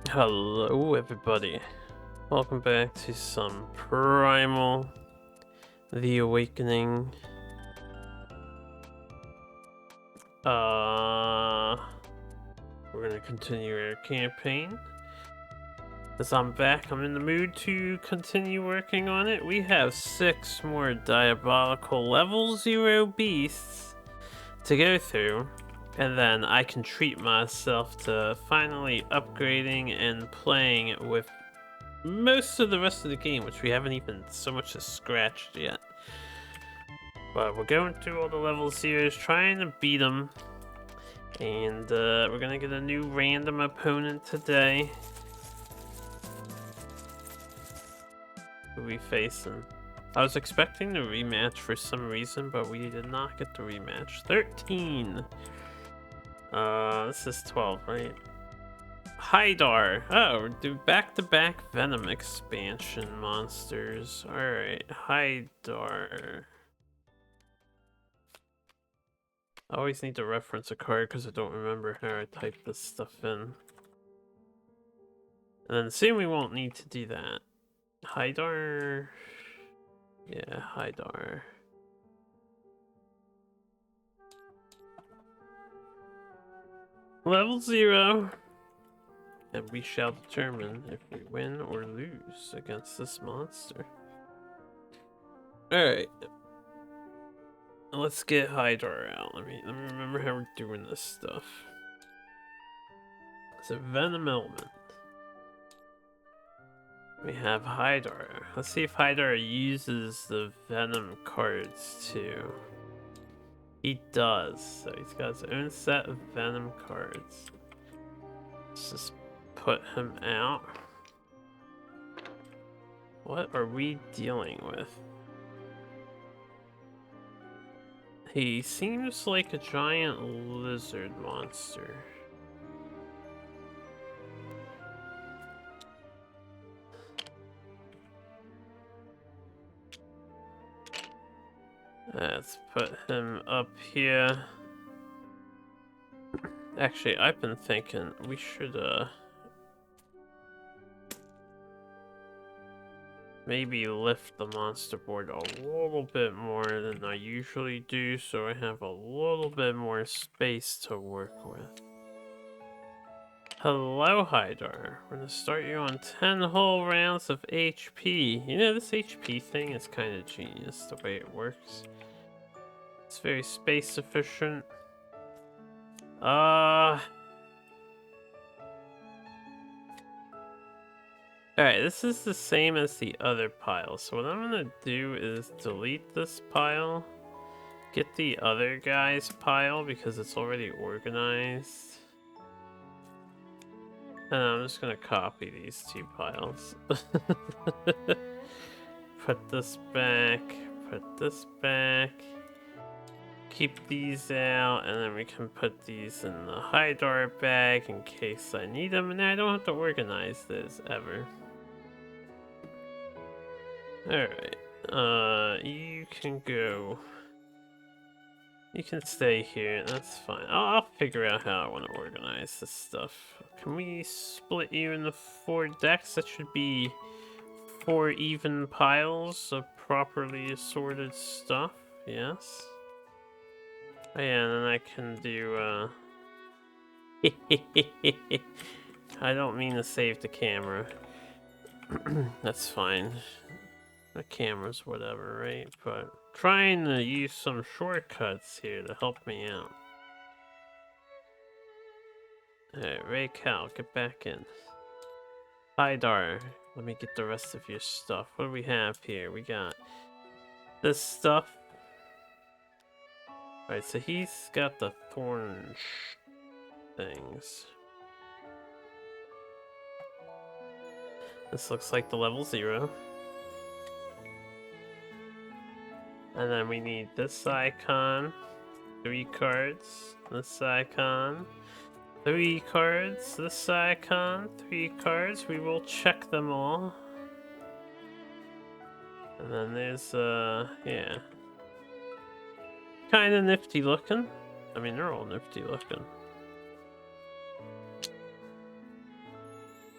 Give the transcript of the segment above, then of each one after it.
Hello everybody, welcome back to some Primal, The Awakening. We're gonna continue our campaign. As I'm back, I'm in the mood to continue working on it. We have 6 more diabolical level 0 beasts to go through. And then I can treat myself to finally upgrading and playing with most of the rest of the game, which we haven't even so much as scratched yet. But we're going through all the level zeros, trying to beat them. And we're gonna get a new random opponent today. Who are we facing? I was expecting the rematch for some reason, but we did not get the rematch. 13! This is 12, right? Hydar. Oh, do back-to-back Venom expansion monsters. Alright, Hydar. I always need to reference a card because I don't remember how I type this stuff in. And then soon we won't need to do that. Hydar. Yeah, Hydar. Level 0. And we shall determine if we win or lose against this monster. Alright. Let's get Hydar out. Let me remember how we're doing this stuff. It's a Venom element. We have Hydar. Let's see if Hydar uses the Venom cards too. He does. So he's got his own set of Venom cards. Let's just put him out. What are we dealing with? He seems like a giant lizard monster. Let's put him up here. Actually, I've been thinking we should maybe lift the monster board a little bit more than I usually do, so I have a little bit more space to work with. Hello, Hydar. We're gonna start you on 10 whole rounds of HP. You know, this HP thing is kind of genius, the way it works. It's very space efficient. Alright, this is the same as the other pile. So what I'm gonna do is delete this pile. Get the other guy's pile because it's already organized. And I'm just gonna copy these 2 piles. Put this back, put this back. Keep these out, and then we can put these in the Hydar bag in case I need them, and I don't have to organize this ever. Alright, you can go. You can stay here, that's fine. I'll figure out how I want to organize this stuff. Can we split you into 4 decks? That should be 4 even piles of properly assorted stuff, yes. Oh yeah, and then I can do, I don't mean to save the camera. That's fine. The camera's whatever, right? But trying to use some shortcuts here to help me out. Alright, Reikal, get back in. Hydar, let me get the rest of your stuff. What do we have here? We got this stuff. Alright, so he's got the thorn things. This looks like the level 0. And then we need this icon, 3 cards, this icon, 3 cards, this icon, 3 cards. We will check them all. And then there's, yeah. Kinda nifty looking. I mean, they're all nifty looking.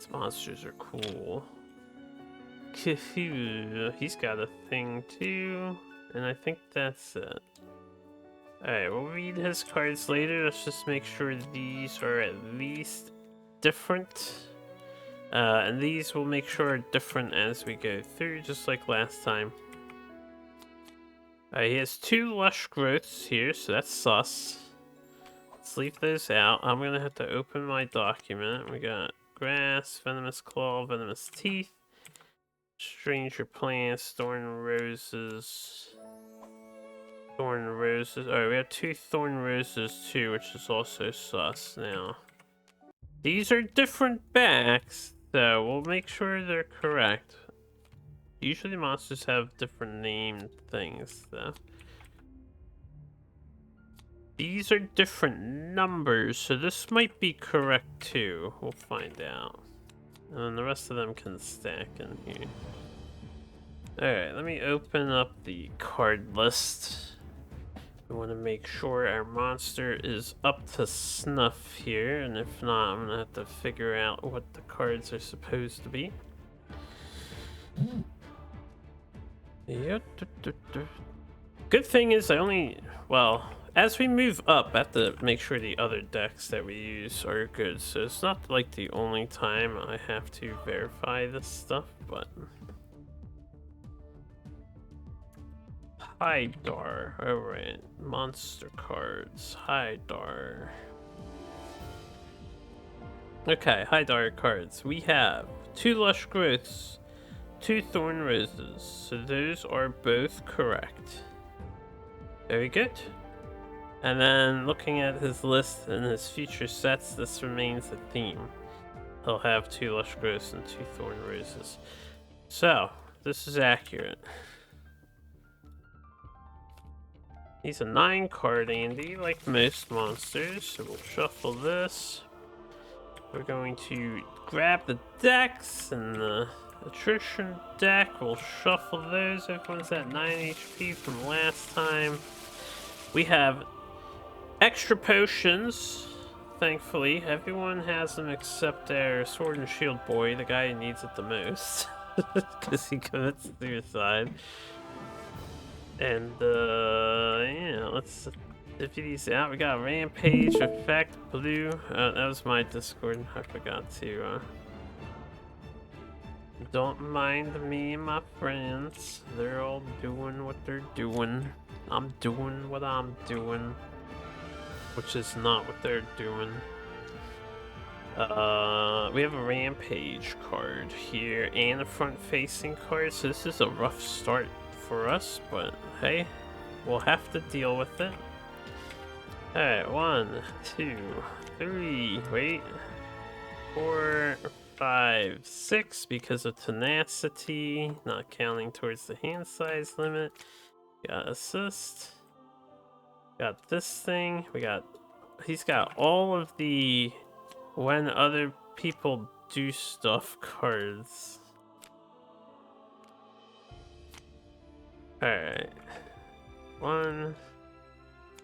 These monsters are cool. He's got a thing too, and I think that's it. Alright, we'll read his cards later. Let's just make sure these are at least different. And these we'll make sure are different as we go through, just like last time. He has 2 lush growths here, so that's sus. Let's leave those out. I'm gonna have to open my document. We got grass, venomous claw, venomous teeth, stranger plants, thorn roses. Thorn roses. Alright, we have 2 thorn roses too, which is also sus now. These are different backs, so we'll make sure they're correct. Usually monsters have different named things, though. These are different numbers, so this might be correct too. We'll find out. And then the rest of them can stack in here. Alright, let me open up the card list. We want to make sure our monster is up to snuff here, and if not, I'm gonna have to figure out what the cards are supposed to be. Good thing is well, as we move up, I have to make sure the other decks that we use are good, so it's not like the only time I have to verify this stuff, but... Hydar. Alright. Monster cards. Hydar. Okay, Hydar cards. We have 2 lush growths, 2 thorn roses. So those are both correct. Very good. And then looking at his list and his future sets, this remains a theme. He'll have 2 lush growths and 2 thorn roses. So, this is accurate. He's a 9 card Andy, like most monsters, so we'll shuffle this. We're going to grab the decks and the attrition deck. We'll shuffle those. Everyone's at 9 HP from last time. We have extra potions. Thankfully, everyone has them except our sword and shield boy, the guy who needs it the most, because he commits suicide. And yeah, let's divvy these out. We got Rampage, Effect, Blue. That was my Discord. I forgot to. Don't mind me and my friends. They're all doing what they're doing. I'm doing what I'm doing, which is not what they're doing. We have a Rampage card here and a front-facing card, so this is a rough start for us, but hey, we'll have to deal with it. Alright, 1, 2, 3, wait, 4, 5, 6 because of tenacity, not counting towards the hand size limit. Got assist. Got this thing. He's got all of the when other people do stuff cards. Alright. 1,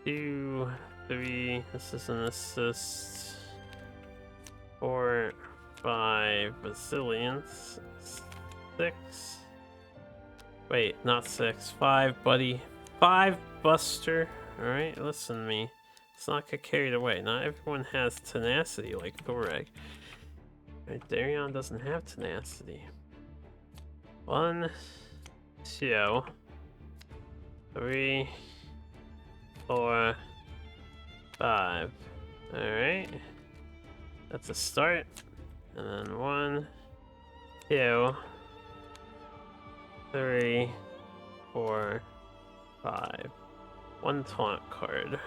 2, 3. This is an assist. 4, 5. Resilience. 6. Wait, not 6. 5, buddy. 5, Buster. Alright, listen to me. Let's not get carried away. Not everyone has tenacity like Thoreg. Right, Darion doesn't have tenacity. 1, 2, 3, 4, 5. Alright. That's a start. And then 1, 2, 3, 4, 5. 1 taunt card.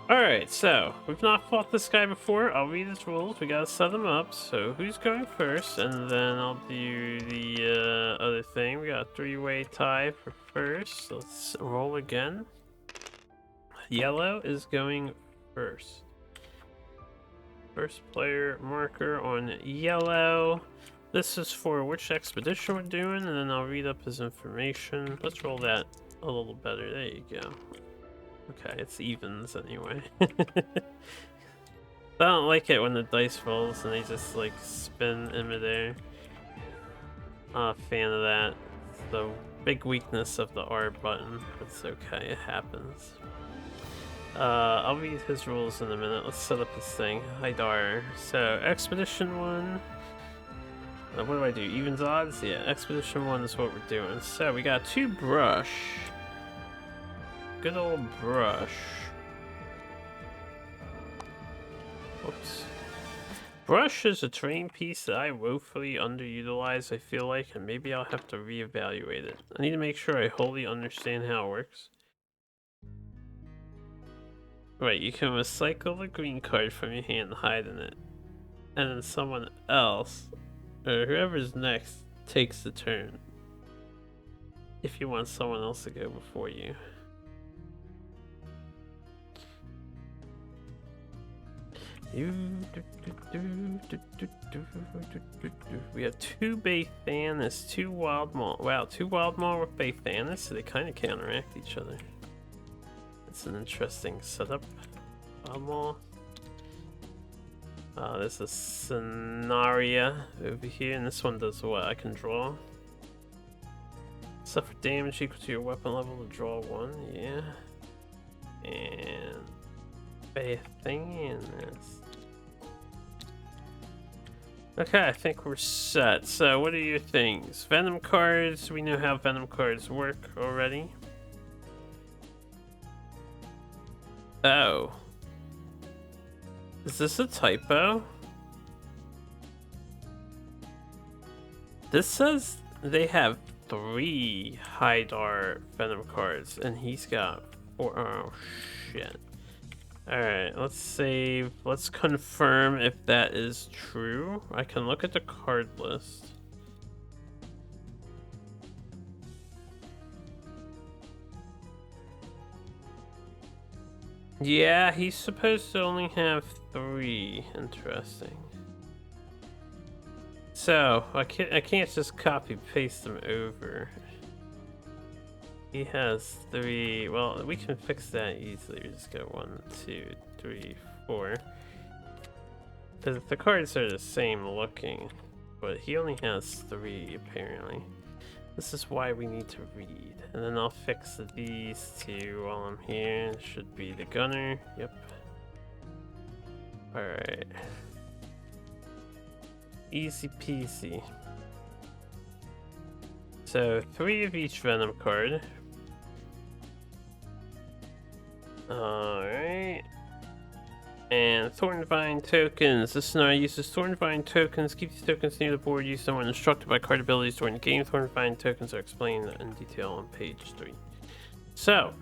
Alright, so we've not fought this guy before. I'll read his rules. We gotta set him up. So who's going first? And then I'll do the other thing. We got a 3-way tie for first. Let's roll again. Yellow is going first. First player marker on yellow. This is for which expedition we're doing, and then I'll read up his information. Let's roll that a little better. There you go. Okay, it's evens anyway. I don't like it when the dice rolls and they just like spin in midair. Not a fan of that. It's the big weakness of the R button. It's okay, it happens. I'll read his rules in a minute. Let's set up this thing. Hydar. So, Expedition 1. What do I do? Evens odds? Yeah, Expedition 1 is what we're doing. So, we got 2 brush. Good old brush. Whoops. Brush is a terrain piece that I woefully underutilize, I feel like, and maybe I'll have to reevaluate it. I need to make sure I wholly understand how it works. Right, you can recycle the green card from your hand and hide in it. And then someone else, or whoever's next, takes the turn. If you want someone else to go before you. We have 2 Baythanis, 2 Wild Maw. Wow, 2 Wild Maw with Baythanis, so they kind of counteract each other. It's an interesting setup. Wild Maw. There's a Scenaria over here, and this one does what? I can draw. Suffer damage equal to your weapon level to draw 1, yeah. And Baythanis. Okay, I think we're set. So, what are your things? Venom cards. We know how Venom cards work already. Oh. Is this a typo? This says they have 3 Hydar Venom cards, and he's got 4. Oh, shit. Alright, let's save. Let's confirm if that is true. I can look at the card list. Yeah, he's supposed to only have 3. Interesting. So, I can't just copy paste them over. He has 3. Well, we can fix that easily. We just go 1, 2, 3, 4. Because the cards are the same looking, but he only has 3 apparently. This is why we need to read. And then I'll fix these 2 while I'm here. It should be the gunner. Yep. Alright. Easy peasy. So 3 of each Venom card. Alright. And Thornvine tokens. This scenario uses Thornvine tokens. Keep these tokens near the board. Use them when instructed by card abilities during the game. Thornvine tokens are explained in detail on page 3. So,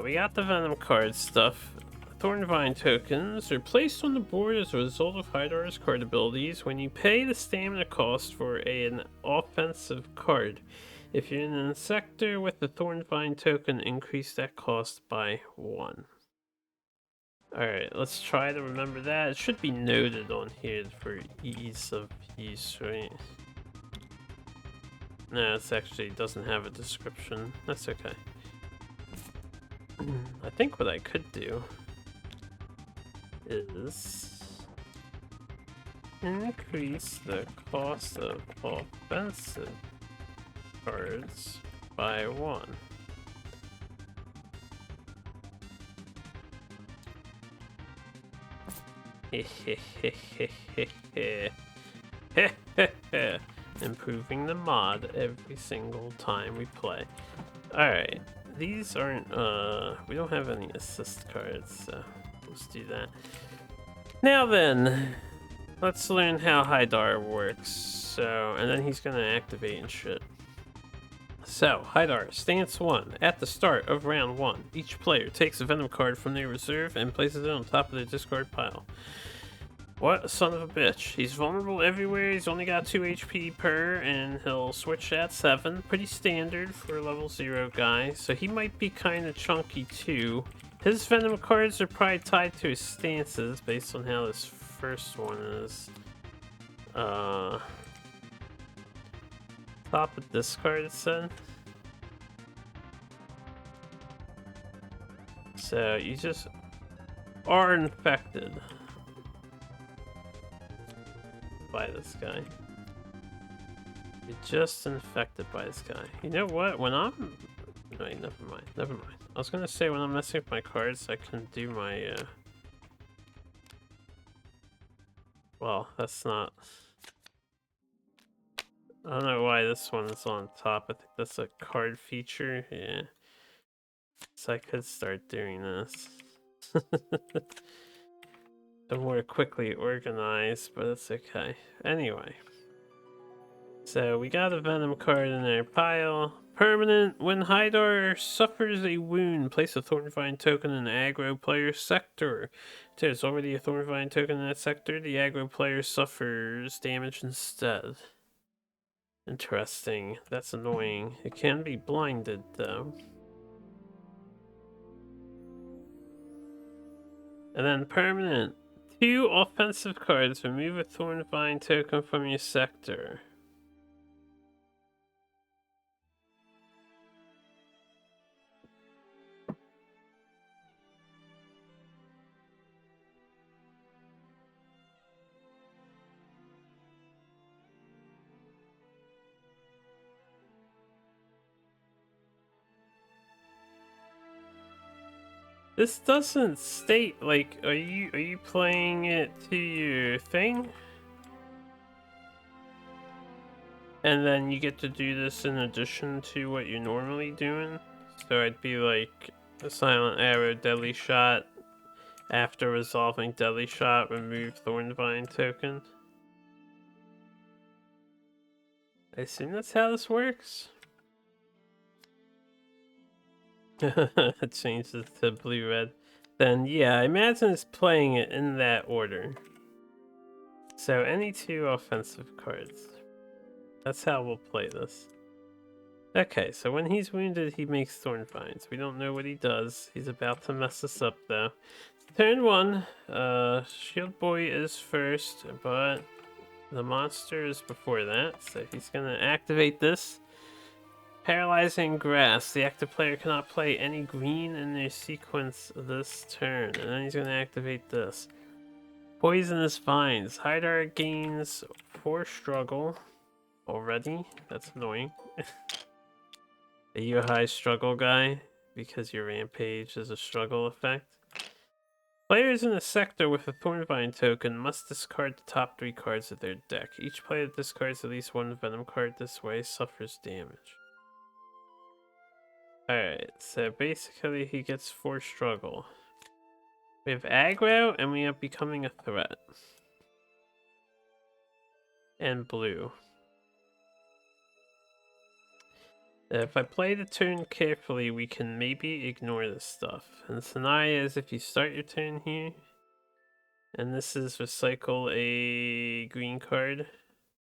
we got the Venom card stuff. Thornvine tokens are placed on the board as a result of Hydar's card abilities when you pay the stamina cost for an offensive card. If you're in an sector with the Thornvine token, increase that cost by 1. Alright, let's try to remember that. It should be noted on here for ease of use, right? No, it actually doesn't have a description. That's okay. I think what I could do is increase the cost of offensive cards by 1. Improving the mod every single time we play. Alright, these aren't, we don't have any assist cards, so let's do that. Now then, let's learn how Hydar works. So, and then he's gonna activate and shit. So, Hydar, stance 1. At the start of round 1, each player takes a Venom card from their reserve and places it on top of their discard pile. What a son of a bitch. He's vulnerable everywhere, he's only got 2 HP per, and he'll switch at 7. Pretty standard for a level 0 guy, so he might be kinda chunky too. His Venom cards are probably tied to his stances based on how this first one is. Top of discard, it said. So you just are infected by this guy. You're just infected by this guy. You know what? When I'm... Wait, never mind. Never mind. I was gonna say when I'm messing with my cards, I can do my... Well, that's not... I don't know why this one is on top. I think that's a card feature. Yeah. So I could start doing this. To more quickly organized, but it's okay. Anyway. So we got a Venom card in our pile. Permanent. When Hydar suffers a wound, place a Thornvine token in the aggro player sector. There's already a Thornvine token in that sector. The aggro player suffers damage instead. Interesting. That's annoying. It can be blinded though. And then permanent. 2 offensive cards. Remove a Thornvine token from your sector. This doesn't state, like, are you playing it to your thing? And then you get to do this in addition to what you're normally doing? So I'd be like, a silent arrow, deadly shot. After resolving deadly shot, remove Thornvine token. I assume that's how this works? It changes to blue-red. Then yeah, I imagine it's playing it in that order. So any 2 offensive cards. That's how we'll play this. Okay, so when he's wounded, he makes Thornvines. We don't know what he does. He's about to mess us up, though. Turn 1. Shield Boy is first, but the monster is before that. So he's going to activate this. Paralyzing Grass. The active player cannot play any green in their sequence this turn. And then he's going to activate this. Poisonous Vines. Hydar gains 4 struggle already. That's annoying. Are you a high struggle guy? Because your rampage is a struggle effect? Players in a sector with a Thornvine token must discard the top 3 cards of their deck. Each player that discards at least 1 Venom card this way suffers damage. Alright, so basically he gets 4 struggle. We have aggro and we have becoming a threat. And blue. If I play the turn carefully, we can maybe ignore this stuff. And the scenario is if you start your turn here, and this is recycle a green card.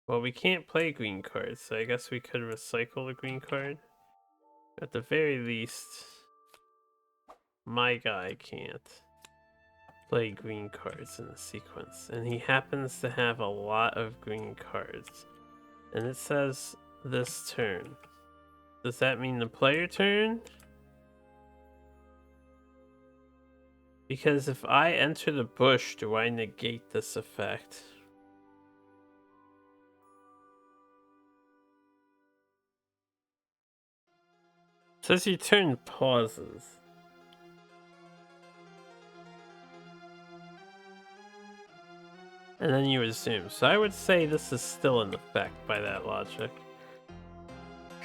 Well, we can't play green cards, so I guess we could recycle a green card. At the very least, my guy can't play green cards in the sequence. And he happens to have a lot of green cards. And it says this turn. Does that mean the player turn? Because if I enter the bush, do I negate this effect? It says your turn pauses. And then you resume. So I would say this is still in effect by that logic.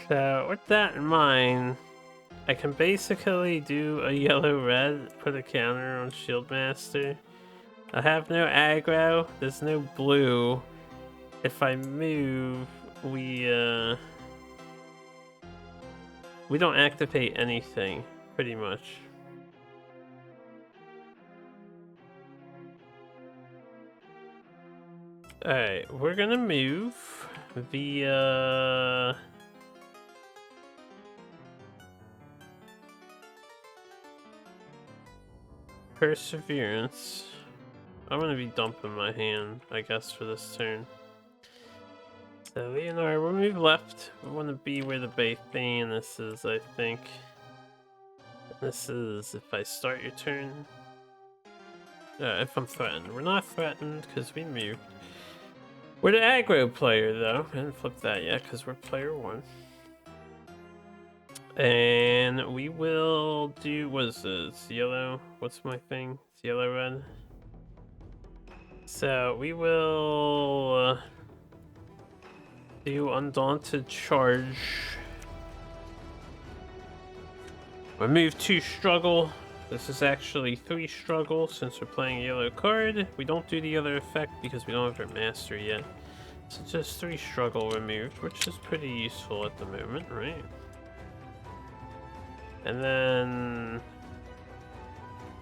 So with that in mind, I can basically do a yellow-red, put a counter on Shieldmaster. I have no aggro, there's no blue. If I move, we don't activate anything, pretty much. Alright, we're gonna move via... Perseverance. I'm gonna be dumping my hand, I guess, for this turn. So Leonard, we'll move left. We want to be where the Baythanus is, I think. This is if I start your turn. if I'm threatened. We're not threatened because we moved. We're the aggro player though. I didn't flip that yet because we're player 1. And we will do, what is this? Yellow? What's my thing? It's yellow red. So we will do Undaunted Charge. Remove 2 struggle. This is actually 3 struggle since we're playing a yellow card. We don't do the other effect because we don't have our master yet. So just 3 struggle removed, which is pretty useful at the moment, right? And then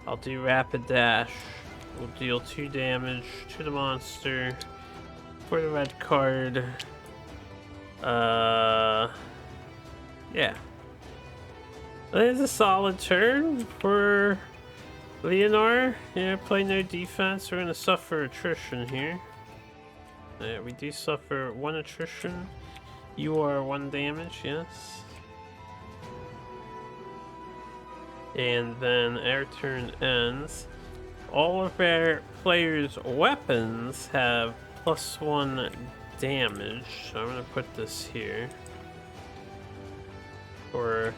I'll do Rapid Dash. We'll deal 2 damage to the monster for the red card. Yeah. That is a solid turn for Leonard. Yeah, play no defense. We're gonna suffer attrition here. Yeah, we do suffer 1 attrition. You are 1 damage, yes. And then our turn ends. All of our players' weapons have +1 damage. So I'm gonna put this here for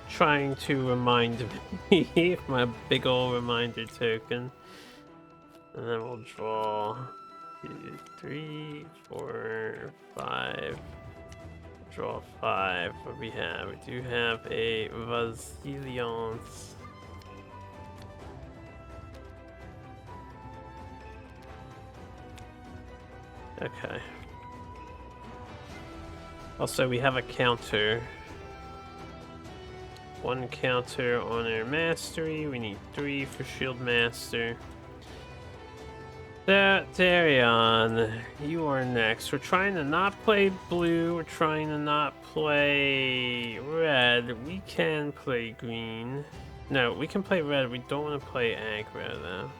trying to remind me my big ol' reminder token. And then we'll draw 2, 3, 4, 5. Draw 5. What do we have? We do have a Resilience. Okay. Also, we have a counter. 1 counter on our mastery. We need 3 for shield master. Darion, you are next. We're trying to not play blue. We're trying to not play red. We can play green. No, we can play red. We don't want to play aggro though.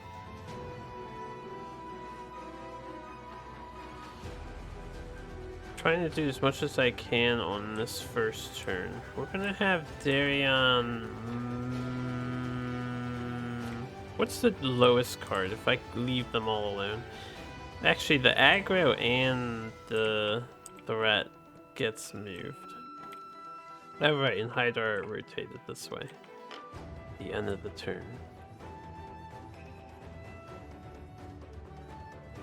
Trying to do as much as I can on this first turn. We're gonna have Darion. What's the lowest card if I leave them all alone? Actually, the aggro and the threat gets moved. Oh right, and Hydar rotated this way. The end of the turn.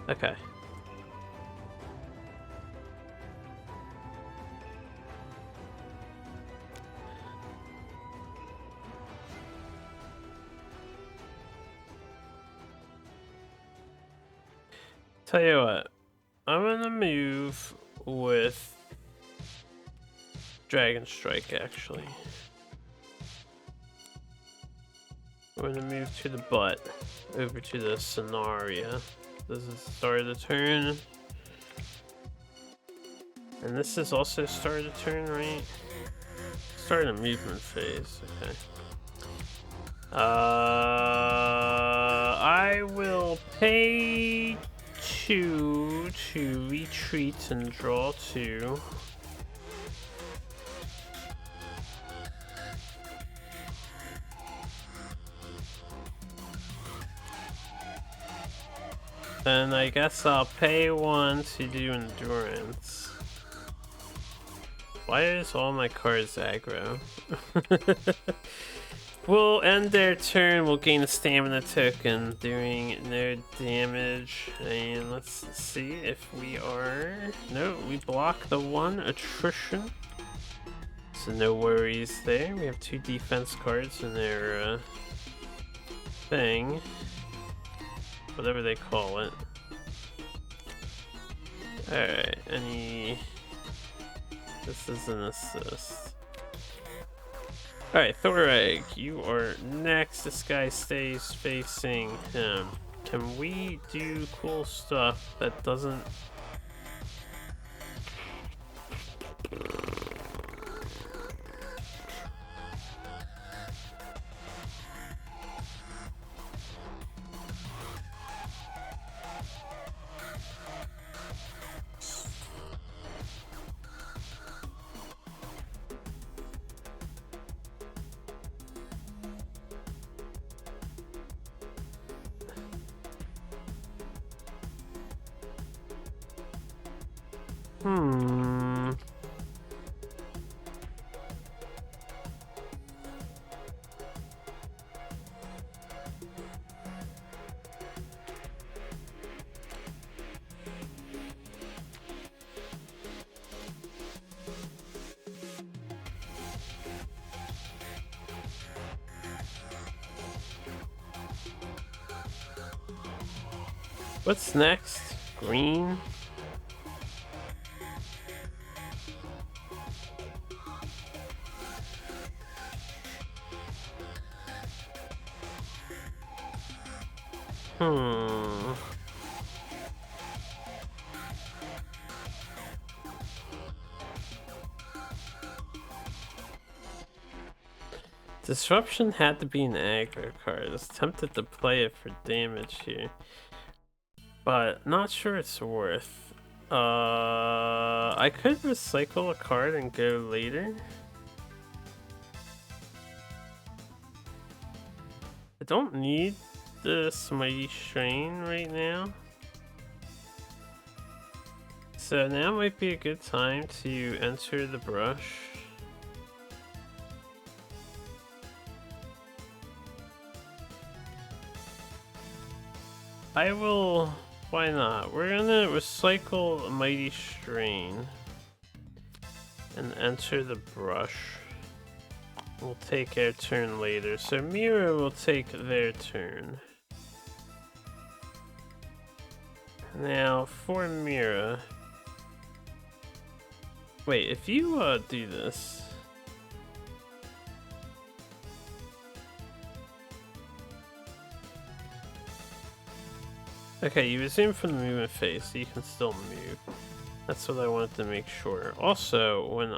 Okay. Tell you what, I'm gonna move with Dragon Strike actually. We're gonna move to the butt, over to the scenario. This is the start of the turn. And this is also start of the turn, right? Start of the movement phase, okay. I will pay 2 to retreat and draw 2. Then I guess I'll pay 1 to do endurance. Why is all my cards aggro? We'll end their turn, we'll gain a stamina token, doing no damage, and let's see if we are... No, we block the 1 attrition, so no worries there. We have 2 defense cards in their thing, whatever they call it. Alright, this is an assist. Alright, Thoreg, you are next. This guy stays facing him. Can we do cool stuff that doesn't... Hmm. What's next? Green? Hmm. Disruption had to be an aggro card. I was tempted to play it for damage here, but not sure it's worth. I could recycle a card and go later. I don't need this Mighty Strain right now. So now might be a good time to enter the brush. I will... Why not? We're gonna recycle a Mighty Strain and enter the brush. We'll take our turn later. So Mira will take their turn. Now for Mira. Wait, if you do this. Okay, you resume from the movement phase, so you can still move. That's what I wanted to make sure. Also, when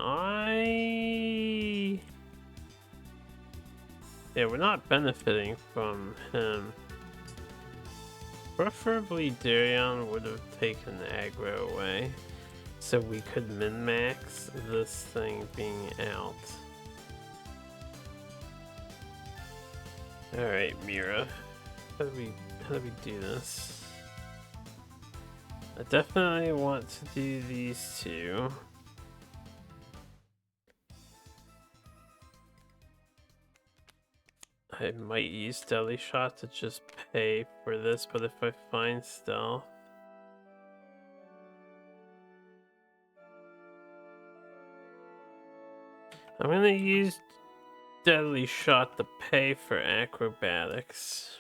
yeah, we're not benefiting from him. Preferably Darion would have taken aggro away, so we could min-max this thing being out. Alright, Mira. How do we do this? I definitely want to do these two. I might use Deadly Shot to just pay for this, but if I find Stealth... I'm gonna use Deadly Shot to pay for Acrobatics.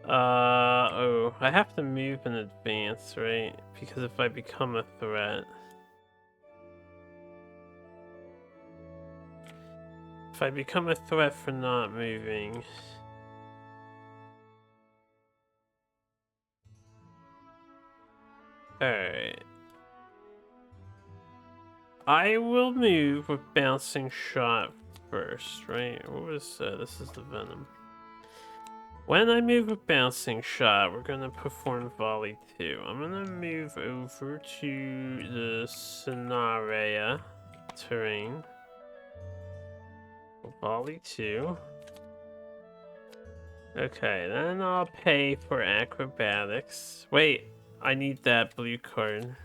Oh, I have to move in advance, right? Because if I become a threat... If I become a threat for not moving... Alright. I will move with Bouncing Shot first, right? What was this is the Venom. When I move with Bouncing Shot, we're gonna perform Volley 2. I'm gonna move over to the Scenaria terrain. Volley 2. Okay, then I'll pay for Acrobatics. Wait, I need that blue card.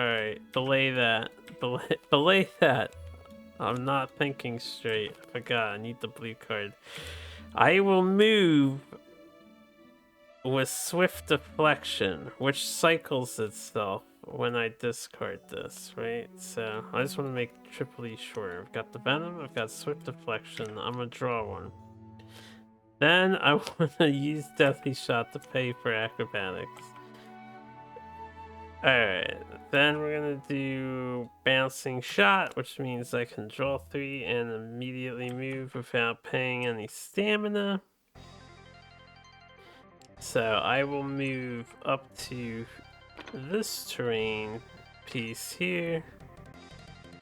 Alright, delay that. Delay that. I'm not thinking straight. I forgot, I need the blue card. I will move with Swift Deflection, which cycles itself when I discard this, right? So I just want to make triply sure. I've got the Venom, I've got Swift Deflection, I'm gonna draw one. Then I want to use Deathly Shot to pay for Acrobatics. Alright, then we're gonna do Bouncing Shot, which means I can draw 3 and immediately move without paying any stamina. So I will move up to this terrain piece here.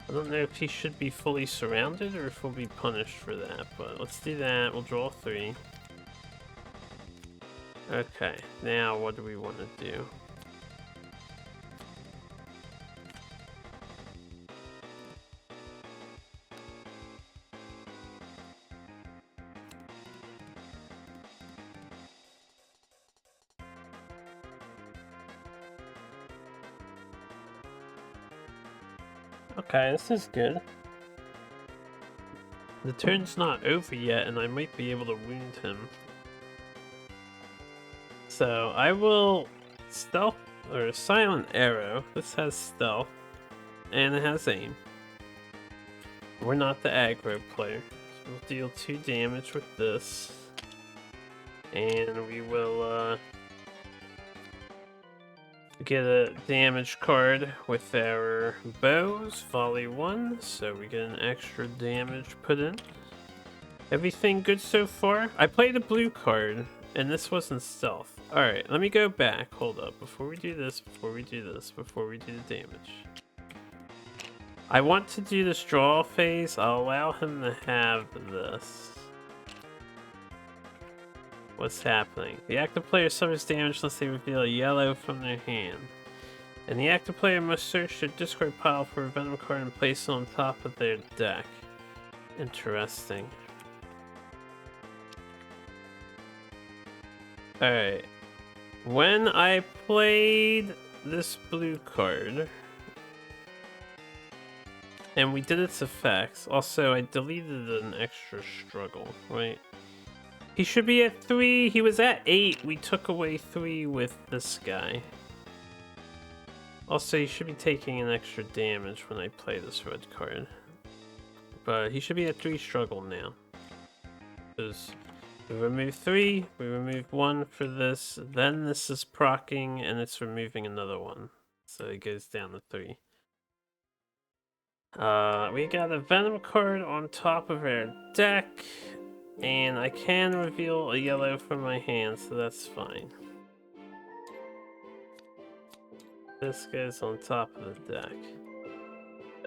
I don't know if he should be fully surrounded or if we'll be punished for that, but let's do that. We'll draw 3. Okay, now what do we want to do? Okay, this is good. The turn's not over yet, and I might be able to wound him. So I will stealth or silent arrow. This has stealth and it has aim. We're not the aggro player. So we'll deal 2 damage with this. And we will get a damage card with our bows, volley 1, so we get an extra damage put in. Everything good so far? I played a blue card, and this wasn't stealth. Alright, let me go back. Hold up. Before we do this, before we do the damage. I want to do this draw phase. I'll allow him to have this. What's happening? The active player suffers damage unless they reveal a yellow from their hand. And the active player must search their discard pile for a venom card and place it on top of their deck. Interesting. Alright. When I played this blue card, and we did its effects, also I deleted an extra struggle, right? He should be at 3, he was at 8, we took away 3 with this guy. Also, he should be taking an extra damage when I play this red card. But he should be at 3 struggle now. Because we remove 3, we remove 1 for this, then this is proccing, and it's removing another 1. So it goes down to 3. We got a Venom card on top of our deck, and I can reveal a yellow from my hand, so that's fine. This goes on top of the deck.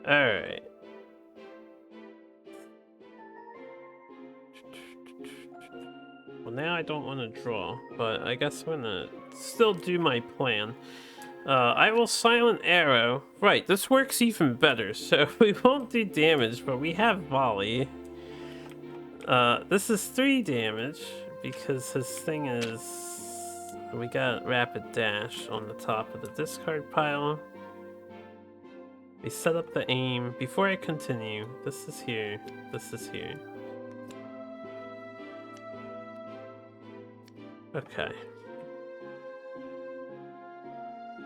Alright. Well, now I don't want to draw, but I guess I'm gonna still do my plan. I will silent arrow. Right, this works even better, so we won't do damage, but we have volley. This is 3 damage, because his thing is... We got rapid dash on the top of the discard pile. We set up the aim. Before I continue, this is here, this is here. Okay.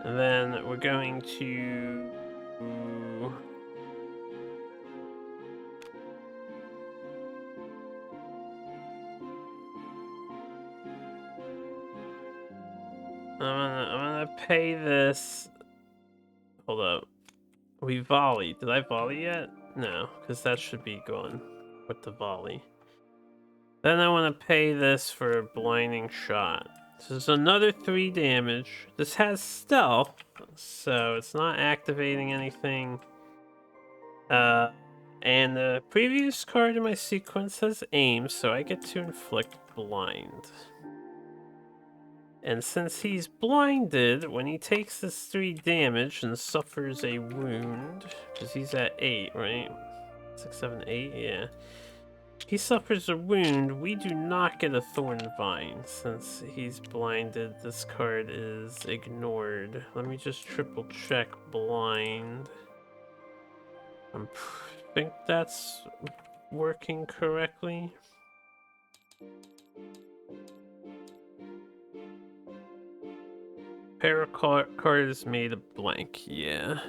And then we're going to... I'm gonna pay this... Hold up. We volley. Did I volley yet? No, because that should be gone with the volley. Then I want to pay this for a blinding shot. This is another 3 damage. This has stealth, so it's not activating anything. And the previous card in my sequence has aim, so I get to inflict blind. And since he's blinded, when he takes this 3 damage and suffers a wound, because he's at 8, right? 6, 7, 8, yeah. He suffers a wound, we do not get a Thorn Vine. Since he's blinded, this card is ignored. Let me just triple check blind. I think that's working correctly. Para card is made of blank, yeah.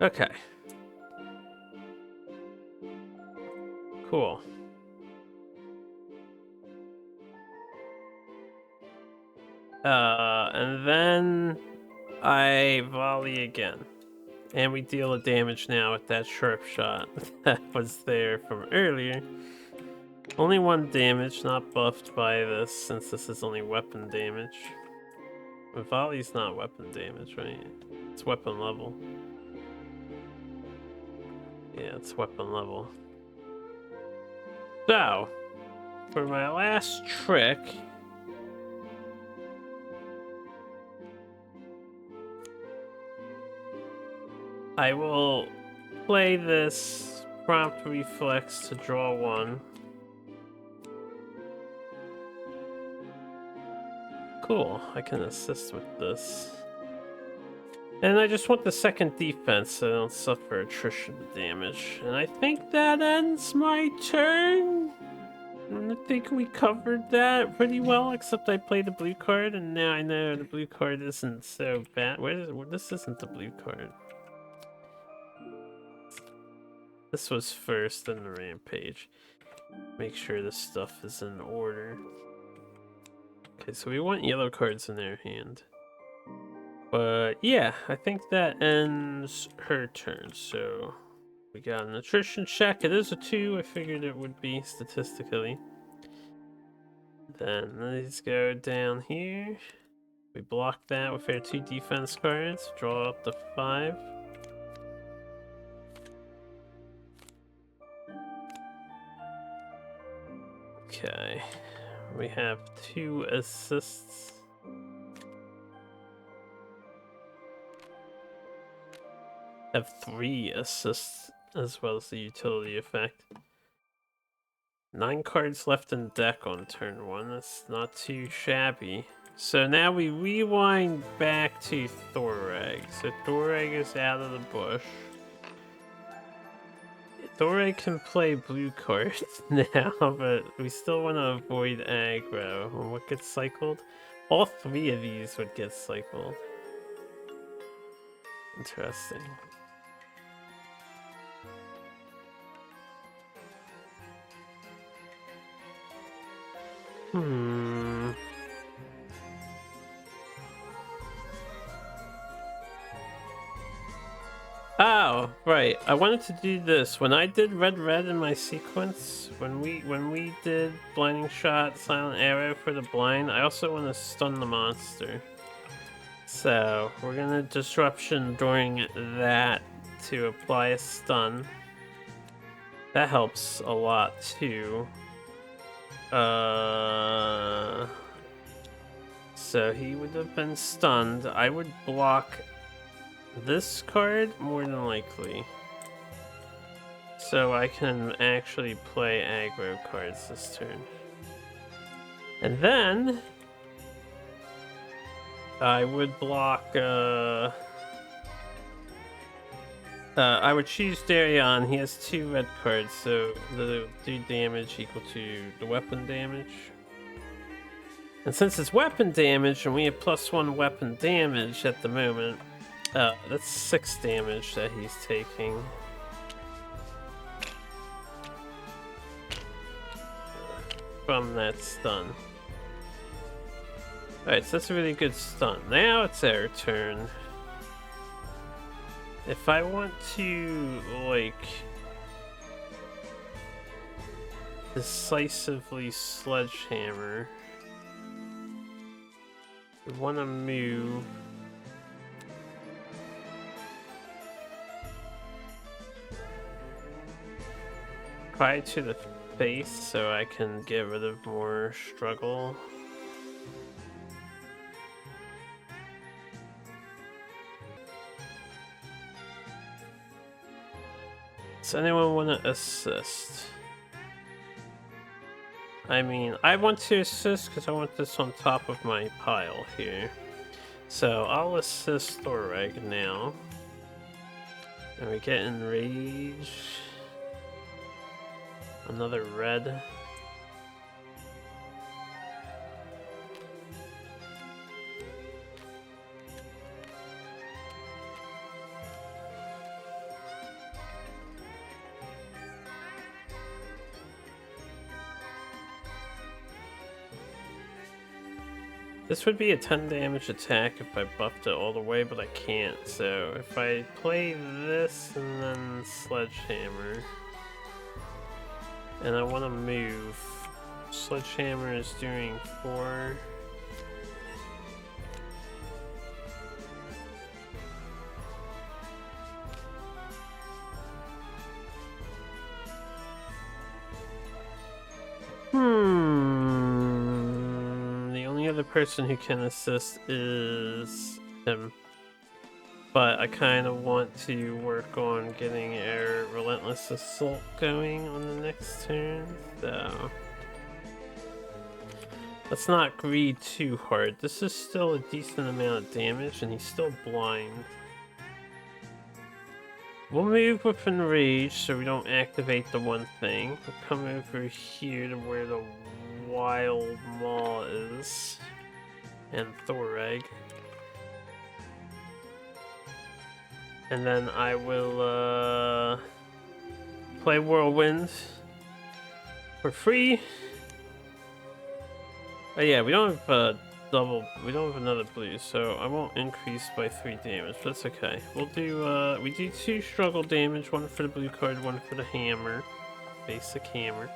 Okay. Cool. And then I volley again. And we deal a damage now with that sharp shot that was there from earlier. Only 1 damage, not buffed by this, since this is only weapon damage. But volley's not weapon damage, right? It's weapon level. Yeah, it's weapon level. So, for my last trick, I will play this prompt reflex to draw 1. Cool, I can assist with this. And I just want the second defense so I don't suffer attrition damage. And I think that ends my turn. And I think we covered that pretty well, except I played the blue card, and now I know the blue card isn't so bad. This isn't the blue card. This was first in the rampage. Make sure this stuff is in order. Okay, so we want yellow cards in their hand. But yeah, I think that ends her turn. So we got an attrition check. It is a 2. I figured it would be statistically. Then let's go down here. We block that with our 2 defense cards. Draw up the 5. Okay. We have 2 assists. Have 3 assists as well as the utility effect. 9 cards left in deck on turn 1. That's not too shabby. So now we rewind back to Thoreg. So Thoreg is out of the bush. Thoreg can play blue cards now, but we still want to avoid aggro. And what gets cycled? All 3 of these would get cycled. Interesting. Oh, right. I wanted to do this. When I did red in my sequence, when we did blinding shot, silent arrow for the blind, I also want to stun the monster. So we're gonna disruption during that to apply a stun. That helps a lot too. So he would have been stunned. I would block this card more than likely. So I can actually play aggro cards this turn. And then I would block I would choose Daryon. He has 2 red cards, so the do damage equal to the weapon damage. And since it's weapon damage, and we have +1 weapon damage at the moment, that's 6 damage that he's taking. From that stun. Alright, so that's a really good stun. Now it's our turn. If I want to, like, decisively sledgehammer, we want to move probably to the face so I can get rid of more struggle. Does anyone want to assist? I mean, I want to assist because I want this on top of my pile here. So I'll assist Thoreg now. And we get enraged. Another red. This would be a 10 damage attack if I buffed it all the way, but I can't. So if I play this and then Sledgehammer, and I want to move, Sledgehammer is doing 4. The person who can assist is him, but I kind of want to work on getting a relentless assault going on the next turn, so let's not greed too hard. This is still a decent amount of damage and he's still blind. We'll move with Enrage so we don't activate the one thing. We'll come over here to where the Wild Maw is. And Thoreg. And then I will play Whirlwind for free. Oh yeah, we don't have we don't have another blue, so I won't increase by 3 damage, but that's okay. We'll do we do 2 struggle damage, 1 for the blue card, 1 for the hammer. Basic hammer.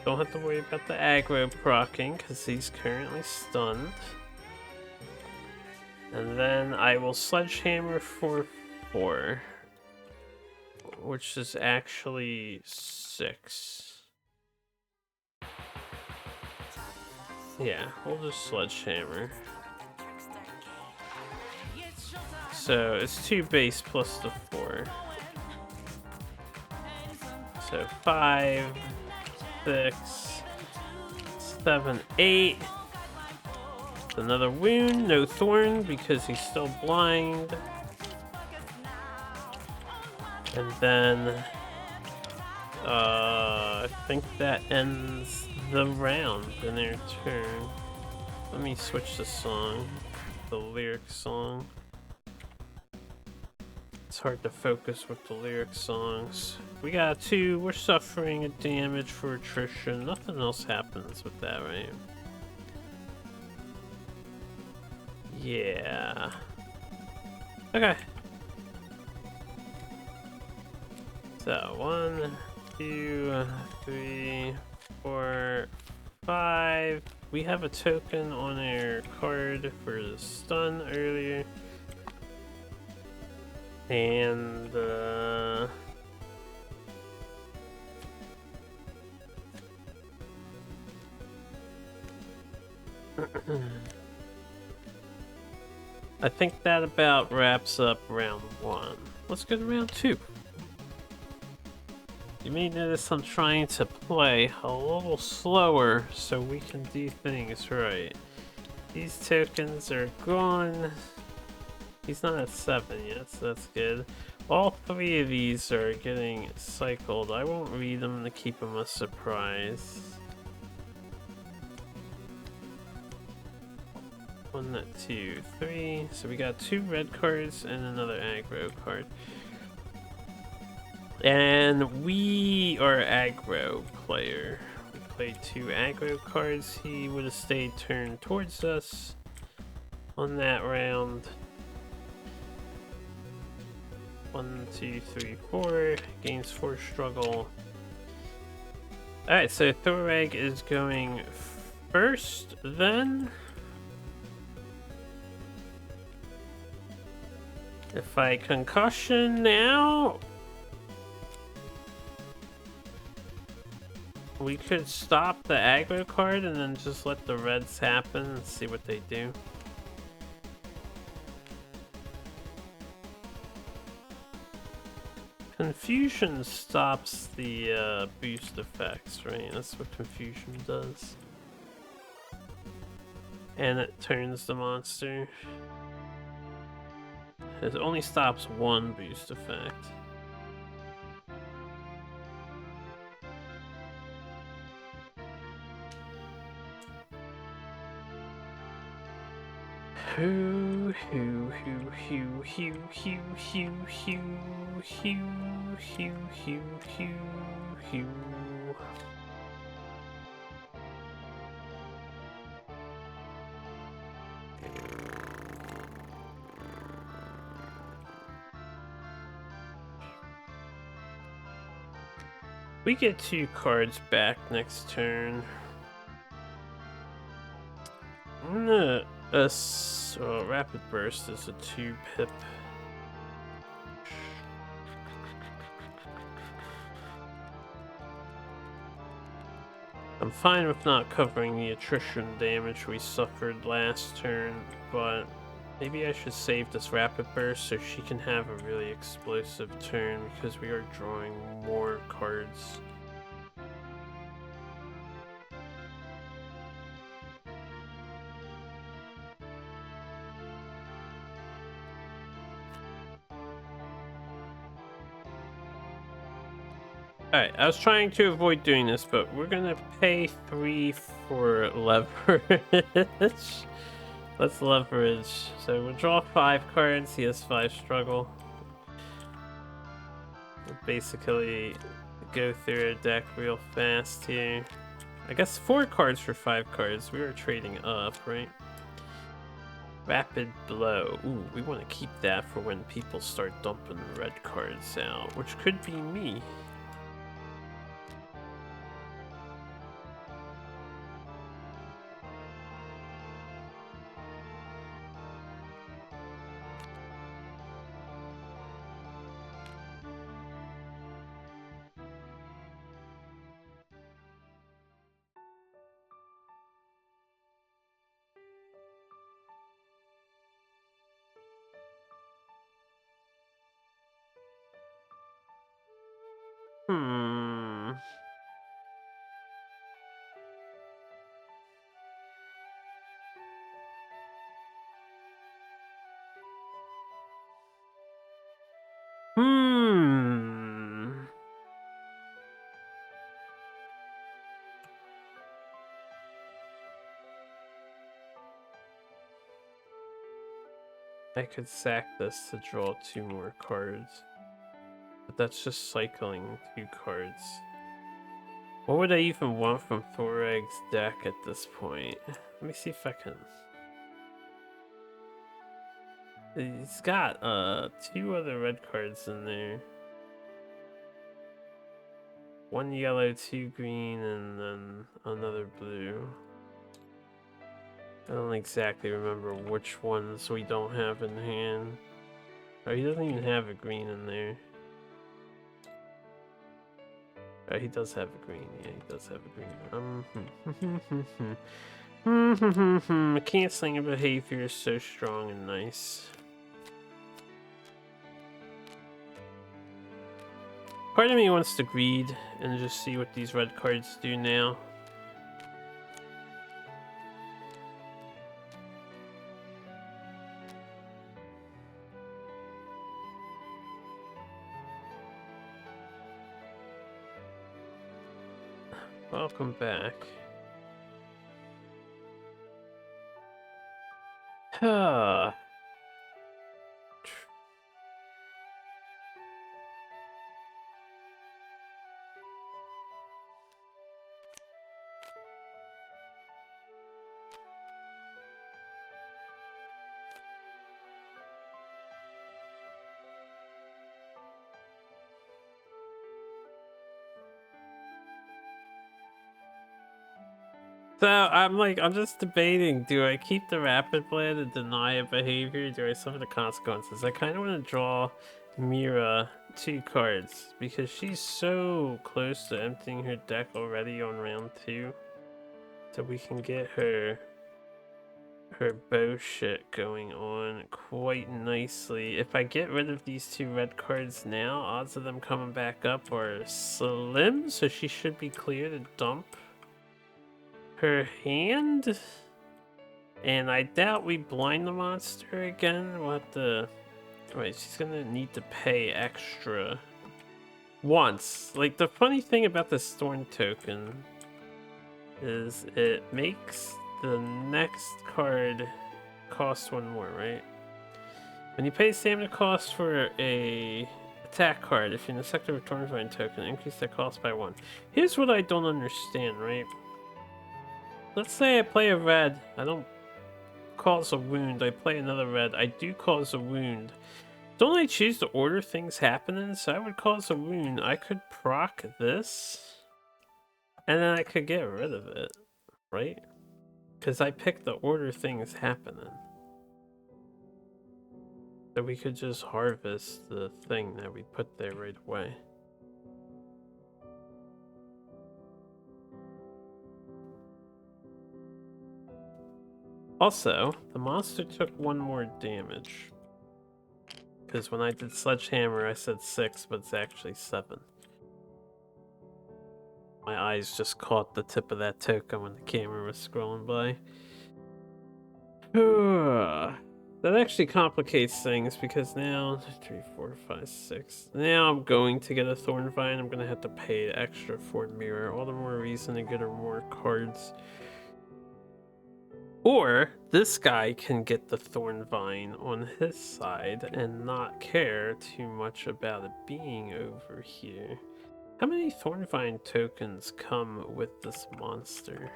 Don't have to worry about the aggro proccing because he's currently stunned. And then I will sledgehammer for 4, which is actually 6. Yeah, we'll just sledgehammer. So it's 2 base plus the 4. So 5, 6, 7, 8. Another wound, no thorn because he's still blind. And then I think that ends the round in their turn. Let me switch the song, the lyric song. It's hard to focus with the lyric songs. We got 2, we're suffering a damage for attrition. Nothing else happens with that, right? Yeah. Okay. So 1, 2, 3, 4, 5. We have a token on our card for the stun earlier. And I think that about wraps up round 1. Let's go to round 2. You may notice I'm trying to play a little slower so we can do things right. These tokens are gone. He's not at 7 yet, so that's good. All 3 of these are getting cycled. I won't read them to keep them a surprise. 1, 2, 3. So we got 2 red cards and another aggro card. And we are aggro player. We played 2 aggro cards. He would have stayed turned towards us on that round. 1, 2, 3, 4. Gains 4 struggle. Alright, so Thoreg is going first then. If I concussion now, we could stop the aggro card and then just let the reds happen and see what they do. Confusion stops the boost effects, right? That's what confusion does. And it turns the monster. It only stops 1 boost effect. Hoo hoo hoo hoo hoo hoo hoo hoo hoo hoo hoo hoo hoo. We get 2 cards back next turn. I'm gonna Rapid Burst is a 2 pip. I'm fine with not covering the attrition damage we suffered last turn, but maybe I should save this Rapid Burst so she can have a really explosive turn because we are drawing more cards. Alright, I was trying to avoid doing this, but we're gonna pay 3 for leverage. Let's leverage. So we'll draw 5 cards, he has 5 struggle. We'll basically go through our deck real fast here. I guess 4 cards for 5 cards. We were trading up, right? Rapid blow. Ooh, we want to keep that for when people start dumping red cards out, which could be me. Hmm. I could sack this to draw 2 more cards. But that's just cycling 2 cards. What would I even want from Thoreg's deck at this point? Let me see if I can... He's got 2 other red cards in there. 1 yellow, 2 green, and then another blue. I don't exactly remember which ones we don't have in hand. Oh, he doesn't even have a green in there. Oh, he does have a green. Yeah, he does have a green. Canceling behavior is so strong and nice. Part of me wants to greed and just see what these red cards do now. Welcome back. So I'm just debating, do I keep the rapid plan and deny a behavior? Do I suffer the consequences? I kind of want to draw Mira 2 cards because she's so close to emptying her deck already on round 2. So we can get her bow shit going on quite nicely. If I get rid of these 2 red cards now, odds of them coming back up are slim, so she should be clear to dump her hand. And I doubt we blind the monster again. We'll have to... Wait, she's gonna need to pay extra once. Like, the funny thing about the Storm token is it makes the next card cost 1 more, right? When you pay stamina cost for a attack card, if you're in the sector of Tornvine token, increase that cost by 1. Here's what I don't understand, right? Let's say I play a red, I don't cause a wound, I play another red, I do cause a wound. Don't I choose to order things happening? So I would cause a wound, I could proc this, and then I could get rid of it, right? Because I picked the order things happening. So we could just harvest the thing that we put there right away. Also, the monster took 1 more damage. Because when I did Sledgehammer, I said 6, but it's actually 7. My eyes just caught the tip of that token when the camera was scrolling by. That actually complicates things because now 3, 4, 5, 6. Now I'm going to get a Thorn Vine. I'm gonna have to pay extra for Mirror. All the more reason to get her more cards. Or this guy can get the Thorn Vine on his side and not care too much about it being over here. How many Thorn Vine tokens come with this monster?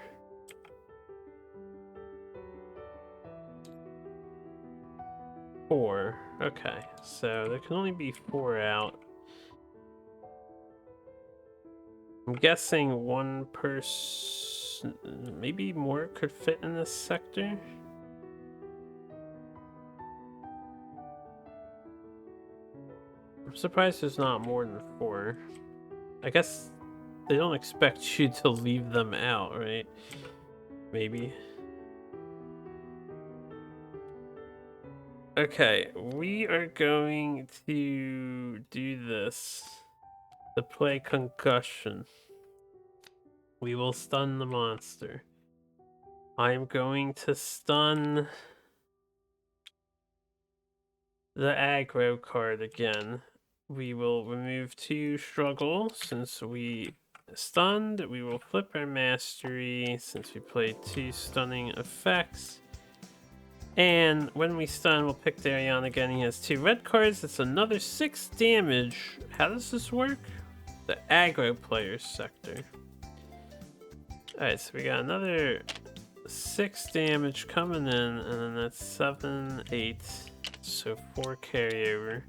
Four. Okay, so there can only be 4 out. I'm guessing one person, maybe more, could fit in this sector. I'm surprised there's not more than 4. I guess they don't expect you to leave them out, right? Maybe. Okay, we are going to do this to play Concussion. We will stun the monster. I'm going to stun the aggro card again. We will remove 2 struggle since we stunned. We will flip our mastery since we played 2 stunning effects. And when we stun, we'll pick Darion again. He has 2 red cards. It's another 6 damage. How does this work? The aggro player sector. Alright, so we got another 6 damage coming in, and then that's 7, 8. So 4 carryover.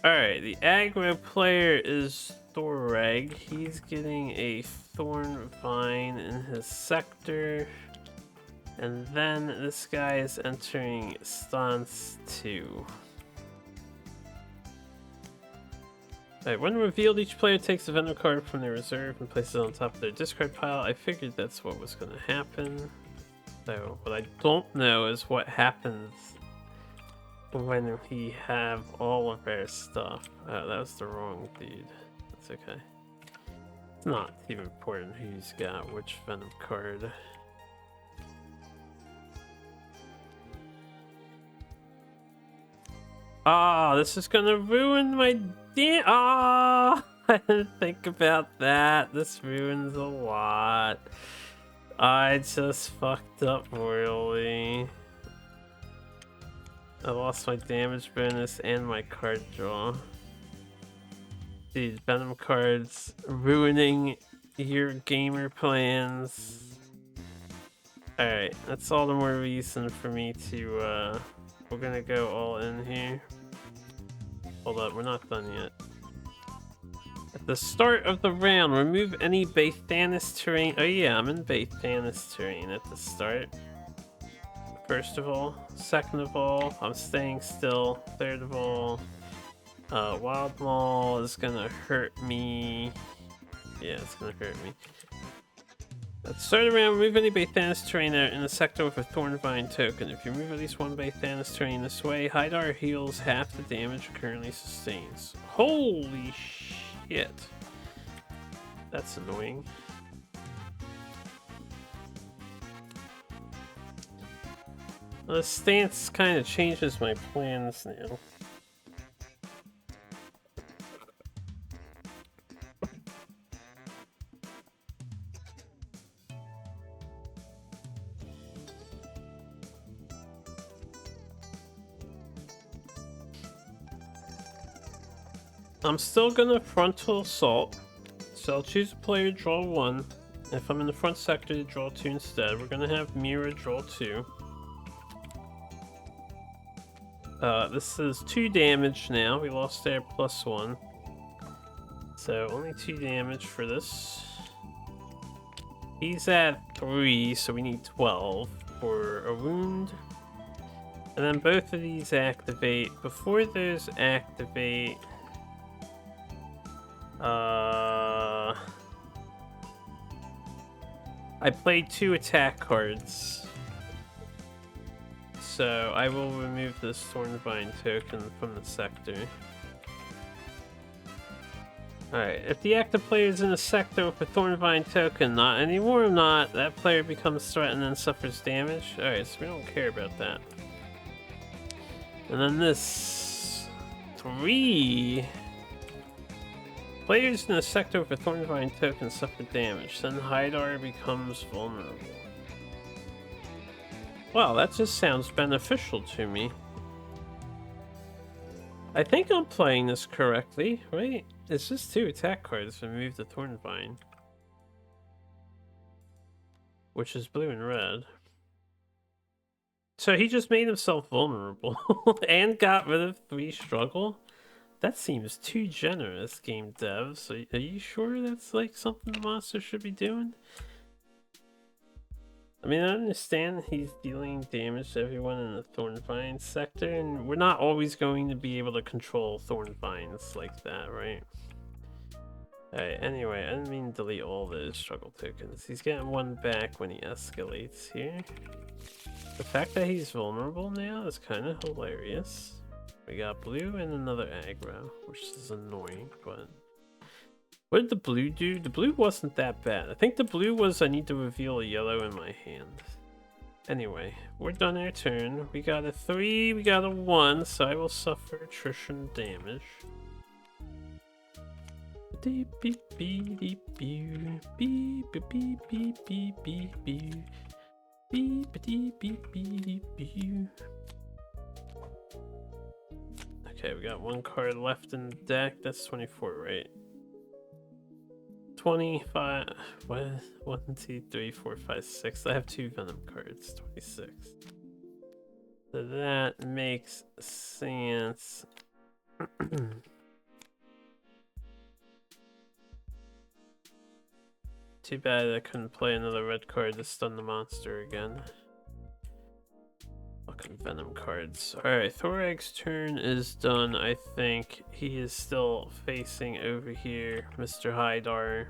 Alright, the aggro player is Thoreg. He's getting a Thorn Vine in his sector. And then this guy is entering stance 2. Alright, when revealed, each player takes a Venom card from their reserve and places it on top of their discard pile. I figured that's what was going to happen. So, what I don't know is what happens when we have all of our stuff. Oh, that was the wrong dude. That's okay. It's not even important who's got which Venom card. Ah, this is gonna ruin my damn. Ah, I didn't think about that. This ruins a lot. I just fucked up royally. I lost my damage bonus and my card draw. These Venom cards ruining your gamer plans. Alright, that's all the more reason for me to, we're gonna go all in here. Hold up, we're not done yet. At the start of the round, remove any Bathanis terrain. Oh yeah, I'm in Bathanis terrain at the start. First of all. Second of all, I'm staying still. Third of all, Wild Maul is gonna hurt me. Yeah, it's gonna hurt me. At the start of the round, remove any Bathanis terrain in a sector with a Thorn Vine token. If you remove at least one Bathanis terrain this way, Hydar heals half the damage it currently sustains. Holy shit. That's annoying. The stance kind of changes my plans now. I'm still gonna frontal assault, so I'll choose a player, draw 1. If I'm in the front sector, draw 2 instead. We're gonna have Mira draw 2. This is 2 damage now. We lost their +1. So only 2 damage for this. He's at 3, so we need 12 for a wound. And then both of these activate. Before those activate, I played 2 attack cards. So I will remove this Thorn Vine token from the sector. Alright, if the active player is in a sector with a Thornvine token, not anymore or not, that player becomes threatened and suffers damage. Alright, so we don't care about that. And then this 3 players in a sector with a Thornvine token suffer damage. Then Hydar becomes vulnerable. Wow, that just sounds beneficial to me. I think I'm playing this correctly, right? It's just 2 attack cards remove the Thornvine, which is blue and red. So he just made himself vulnerable and got rid of 3 struggle? That seems too generous, game devs. Are you sure that's like something the monster should be doing? I mean, I understand he's dealing damage to everyone in the Thornvine sector, and we're not always going to be able to control Thornvines like that, right? Alright, anyway, I didn't mean to delete all those struggle tokens. He's getting 1 back when he escalates here. The fact that he's vulnerable now is kind of hilarious. We got blue and another aggro, which is annoying, but... What did the blue do? The blue wasn't that bad. I think the blue was I need to reveal a yellow in my hand. Anyway, we're done our turn. We got a 3, we got a 1, so I will suffer attrition damage. Okay, we got 1 card left in the deck. That's 24, right? 25. What? 1, 2, 3, 4, 5, 6. I have 2 Venom cards. 26. So that makes sense. Too bad I couldn't play another red card to stun the monster again. Fucking Venom cards. Alright, Thorag's turn is done, I think. He is still facing over here, Mr. Hydar.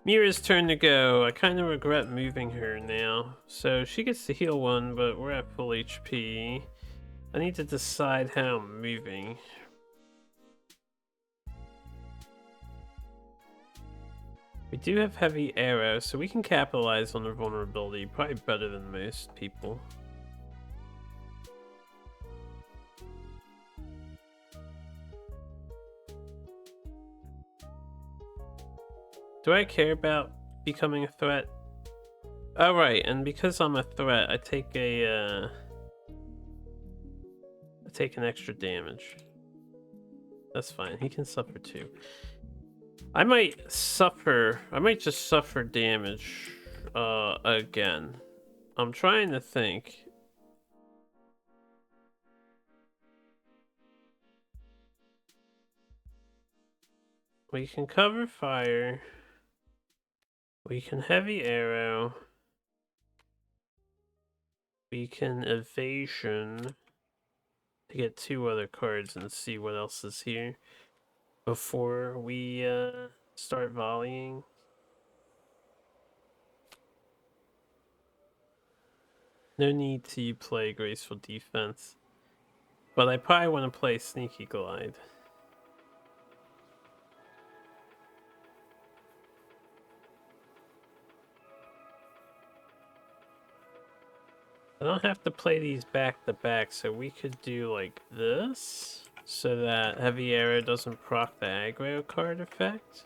Mira's turn to go. I kind of regret moving her now. So she gets to heal 1, but we're at full HP. I need to decide how I'm moving. We do have heavy arrow, so we can capitalize on their vulnerability probably better than most people. Do I care about becoming a threat? Oh right, and because I'm a threat, I take an extra damage. That's fine. He can suffer too. I might just suffer damage again. I'm trying to think. We can cover fire. We can heavy arrow. We can evasion to get 2 other cards and see what else is here before we start volleying. No need to play graceful defense, but I probably want to play sneaky glide. I don't have to play these back to back, so we could do like this, so that heavy arrow doesn't proc the aggro card effect.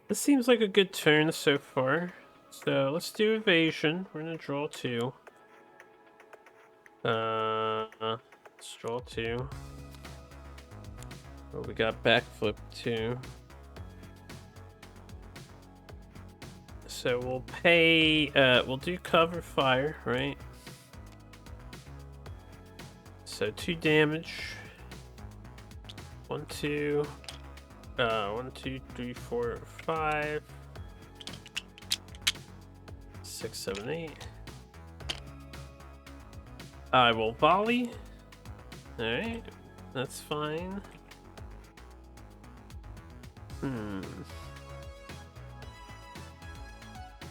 This seems like a good turn so far. So let's do evasion. We're gonna draw 2. Let's draw 2. Oh, we got backflip too. So we'll pay, we'll do cover fire, right? So 2 damage. 1, 2, 1, 2, 3, 4, 5, 6, 7, 8. I will volley. Alright, that's fine.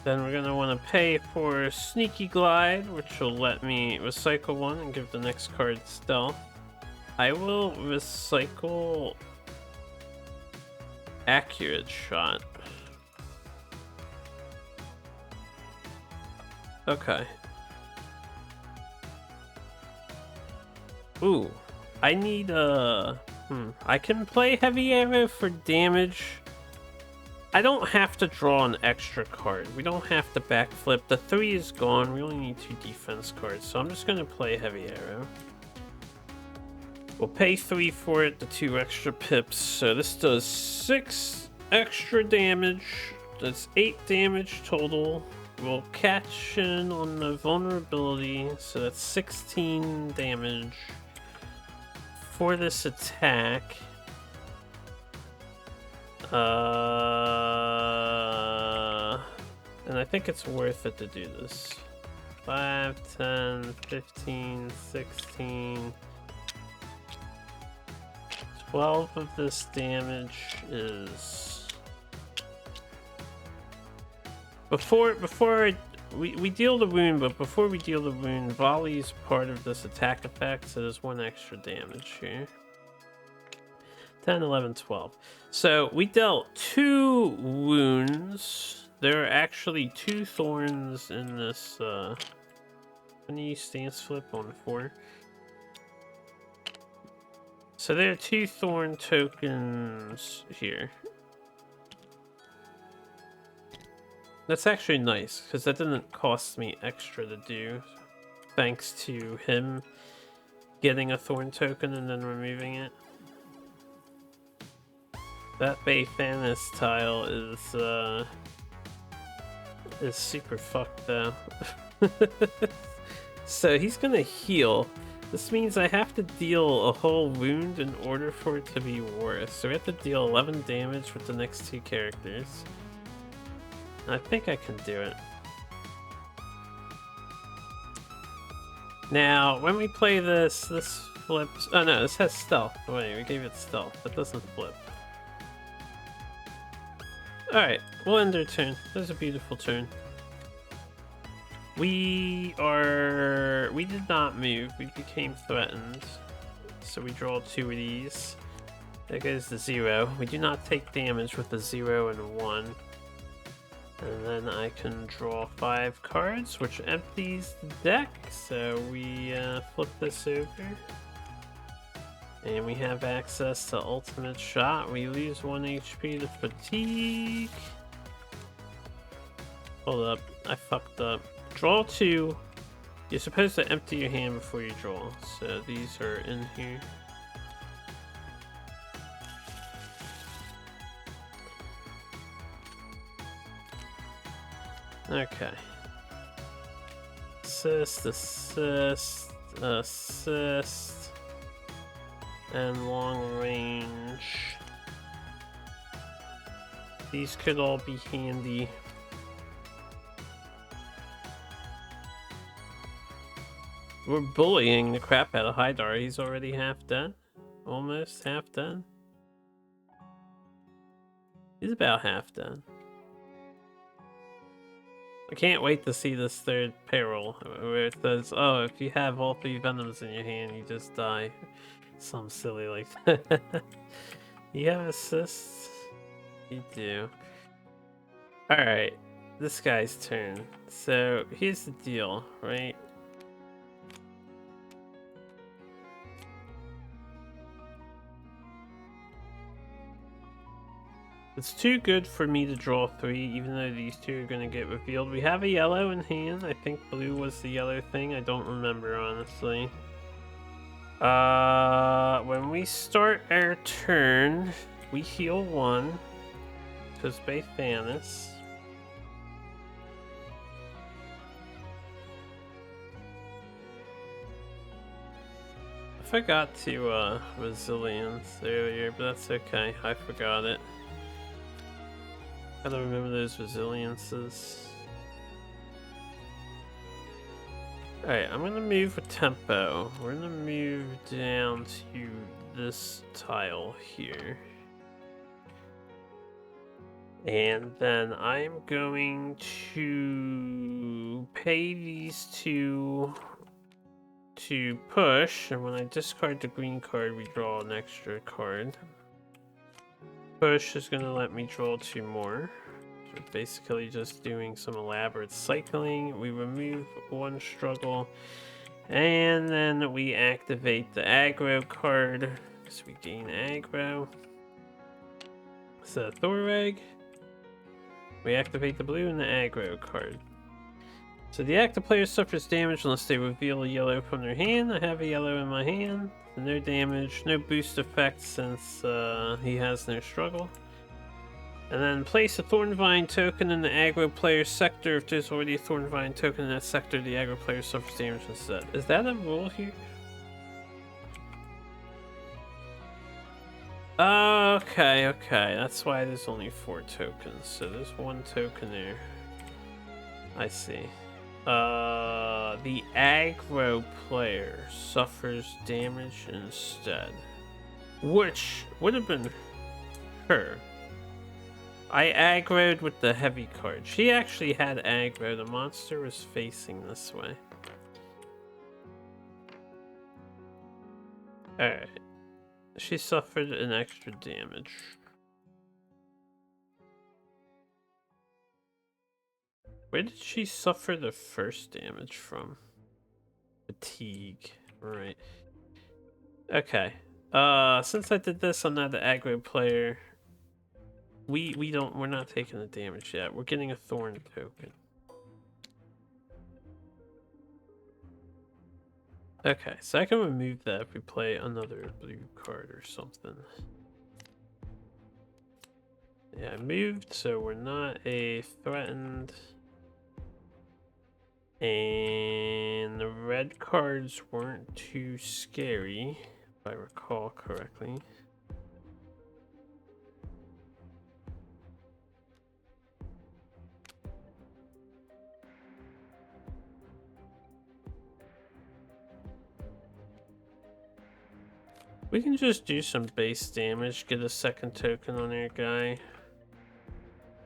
Then we're gonna want to pay for Sneaky Glide, which will let me recycle 1 and give the next card stealth. I will recycle accurate shot. Okay. Ooh, I need I can play heavy arrow for damage. I don't have to draw an extra card. We don't have to backflip. The 3 is gone. We only need 2 defense cards, so I'm just gonna play heavy arrow. We'll pay 3 for it, the 2 extra pips. So this does 6 extra damage. That's 8 damage total. We'll catch in on the vulnerability, so that's 16 damage for this attack. And I think it's worth it to do this. 5, 10, 15, 16... 12 of this damage is... Before we deal the wound, but before we deal the wound, volley is part of this attack effect, so there's 1 extra damage here. 10, 11, 12. So we dealt 2 wounds. There are actually 2 thorns in this, when you stance flip on 4. So there are 2 thorn tokens here. That's actually nice, because that didn't cost me extra to do, thanks to him getting a thorn token and then removing it. That Bay Thanos tile is super fucked though. So he's gonna heal. This means I have to deal a whole wound in order for it to be worth. So we have to deal 11 damage with the next 2 characters. I think I can do it. Now, when we play this flips... Oh no, this has stealth. Wait, we gave it stealth. That doesn't flip. Alright, we'll end our turn. That was a beautiful turn. We did not move. We became threatened. So we draw 2 of these. There goes the 0. We do not take damage with the 0 and 1. And then I can draw 5 cards, which empties the deck. So we flip this over. And we have access to ultimate shot. We lose 1 HP to fatigue. Hold up, I fucked up. Draw 2. You're supposed to empty your hand before you draw. So these are in here. Okay. Assist, assist, assist, and long range. These could all be handy. We're bullying the crap out of Hydar. He's already half done. Almost half done. He's about half done. I can't wait to see this 3rd peril where it says, oh, if you have all 3 venoms in your hand, you just die. Something silly like that. You have assists? You do. Alright, this guy's turn. So here's the deal, right? It's too good for me to draw 3, even though these 2 are going to get revealed. We have a yellow in hand. I think blue was the yellow thing. I don't remember, honestly. When we start our turn, we heal 1. Because by Thanos. I forgot to, resilience earlier, but that's okay. I forgot it. Gotta remember those resiliences. Alright, I'm gonna move with tempo. We're gonna move down to this tile here. And then I'm going to pay these 2 to push, and when I discard the green card, we draw an extra card. Push is going to let me draw 2 more. So basically just doing some elaborate cycling. We remove 1 struggle, and then we activate the aggro card, so we gain aggro. So Thoreg, we activate the blue and the aggro card. So the active player suffers damage unless they reveal a yellow from their hand. I have a yellow in my hand. So no damage, no boost effect since he has no struggle. And then place a Thornvine token in the aggro player's sector. If there's already a Thornvine token in that sector, the aggro player suffers damage instead. Is that a rule here? Okay. That's why there's only 4 tokens. So there's 1 token there. I see. The aggro player suffers damage instead. Which would have been her. I aggroed with the heavy card. She actually had aggro. The monster was facing this way. Alright. She suffered an extra damage. Where did she suffer the first damage from? Fatigue. Right. Okay. Since I did this, I'm not the aggro player. We're not taking the damage yet. We're getting a thorn token. Okay, so I can remove that if we play another blue card or something. Yeah, I moved, so we're not a threatened. And the red cards weren't too scary, if I recall correctly. We can just do some base damage, get a second token on our guy.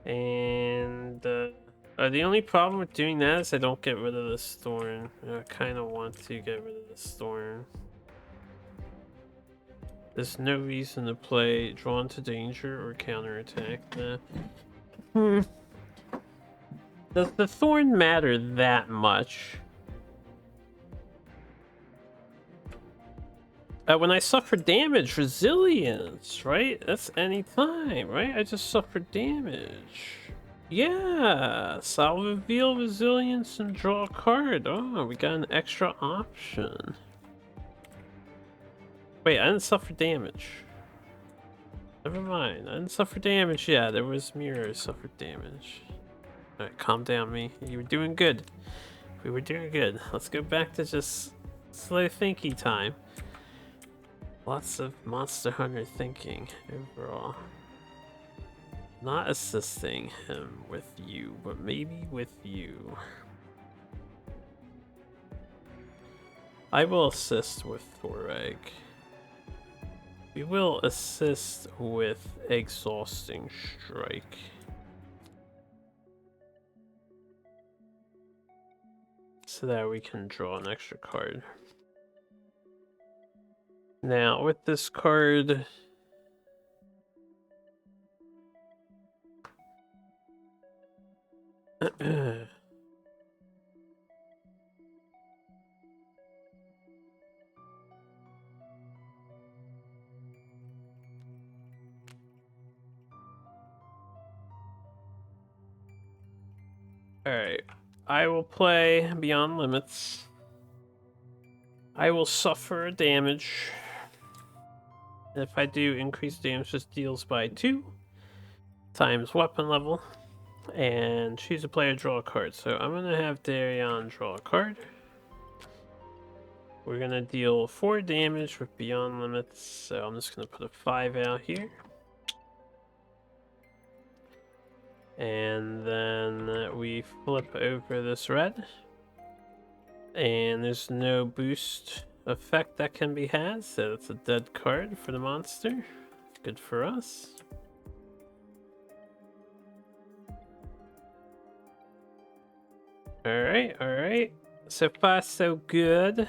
And the only problem with doing that is I don't get rid of this thorn. I kind of want to get rid of this thorn. There's no reason to play Drawn to Danger or counterattack that. Does the thorn matter that much? When I suffer damage, resilience, right? That's any time, right? I just suffered damage. Yes, I'll reveal resilience and draw a card. Oh, we got an extra option. Wait, I didn't suffer damage. Never mind, I didn't suffer damage. Yeah, there was mirror suffered damage. Alright, calm down, me. You were doing good. We were doing good. Let's go back to just slow thinky time. Lots of Monster Hunter thinking overall. Not assisting him with you, but maybe with you. I will assist with Thoreg. We will assist with Exhausting Strike. So that we can draw an extra card. Now, with this card... Alright, I will play Beyond Limits. I will suffer damage. If I do, increase damage just deals by 2 times weapon level. And choose a player, draw a card. So I'm going to have Darion draw a card. We're going to deal 4 damage with Beyond Limits. So I'm just going to put a 5 out here. And then we flip over this red. And there's no boost effect that can be had, so it's a dead card for the monster. Good for us. Alright. So far, so good.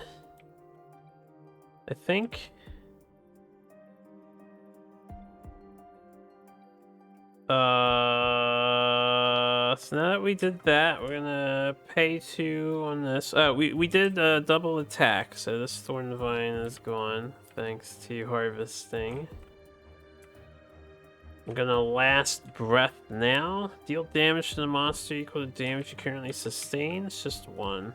I think. So now that we did that, we're gonna pay 2 on this. We did double attack, so this thorn vine is gone thanks to harvesting. I'm gonna last breath now. Deal damage to the monster equal to damage you currently sustain. It's just 1.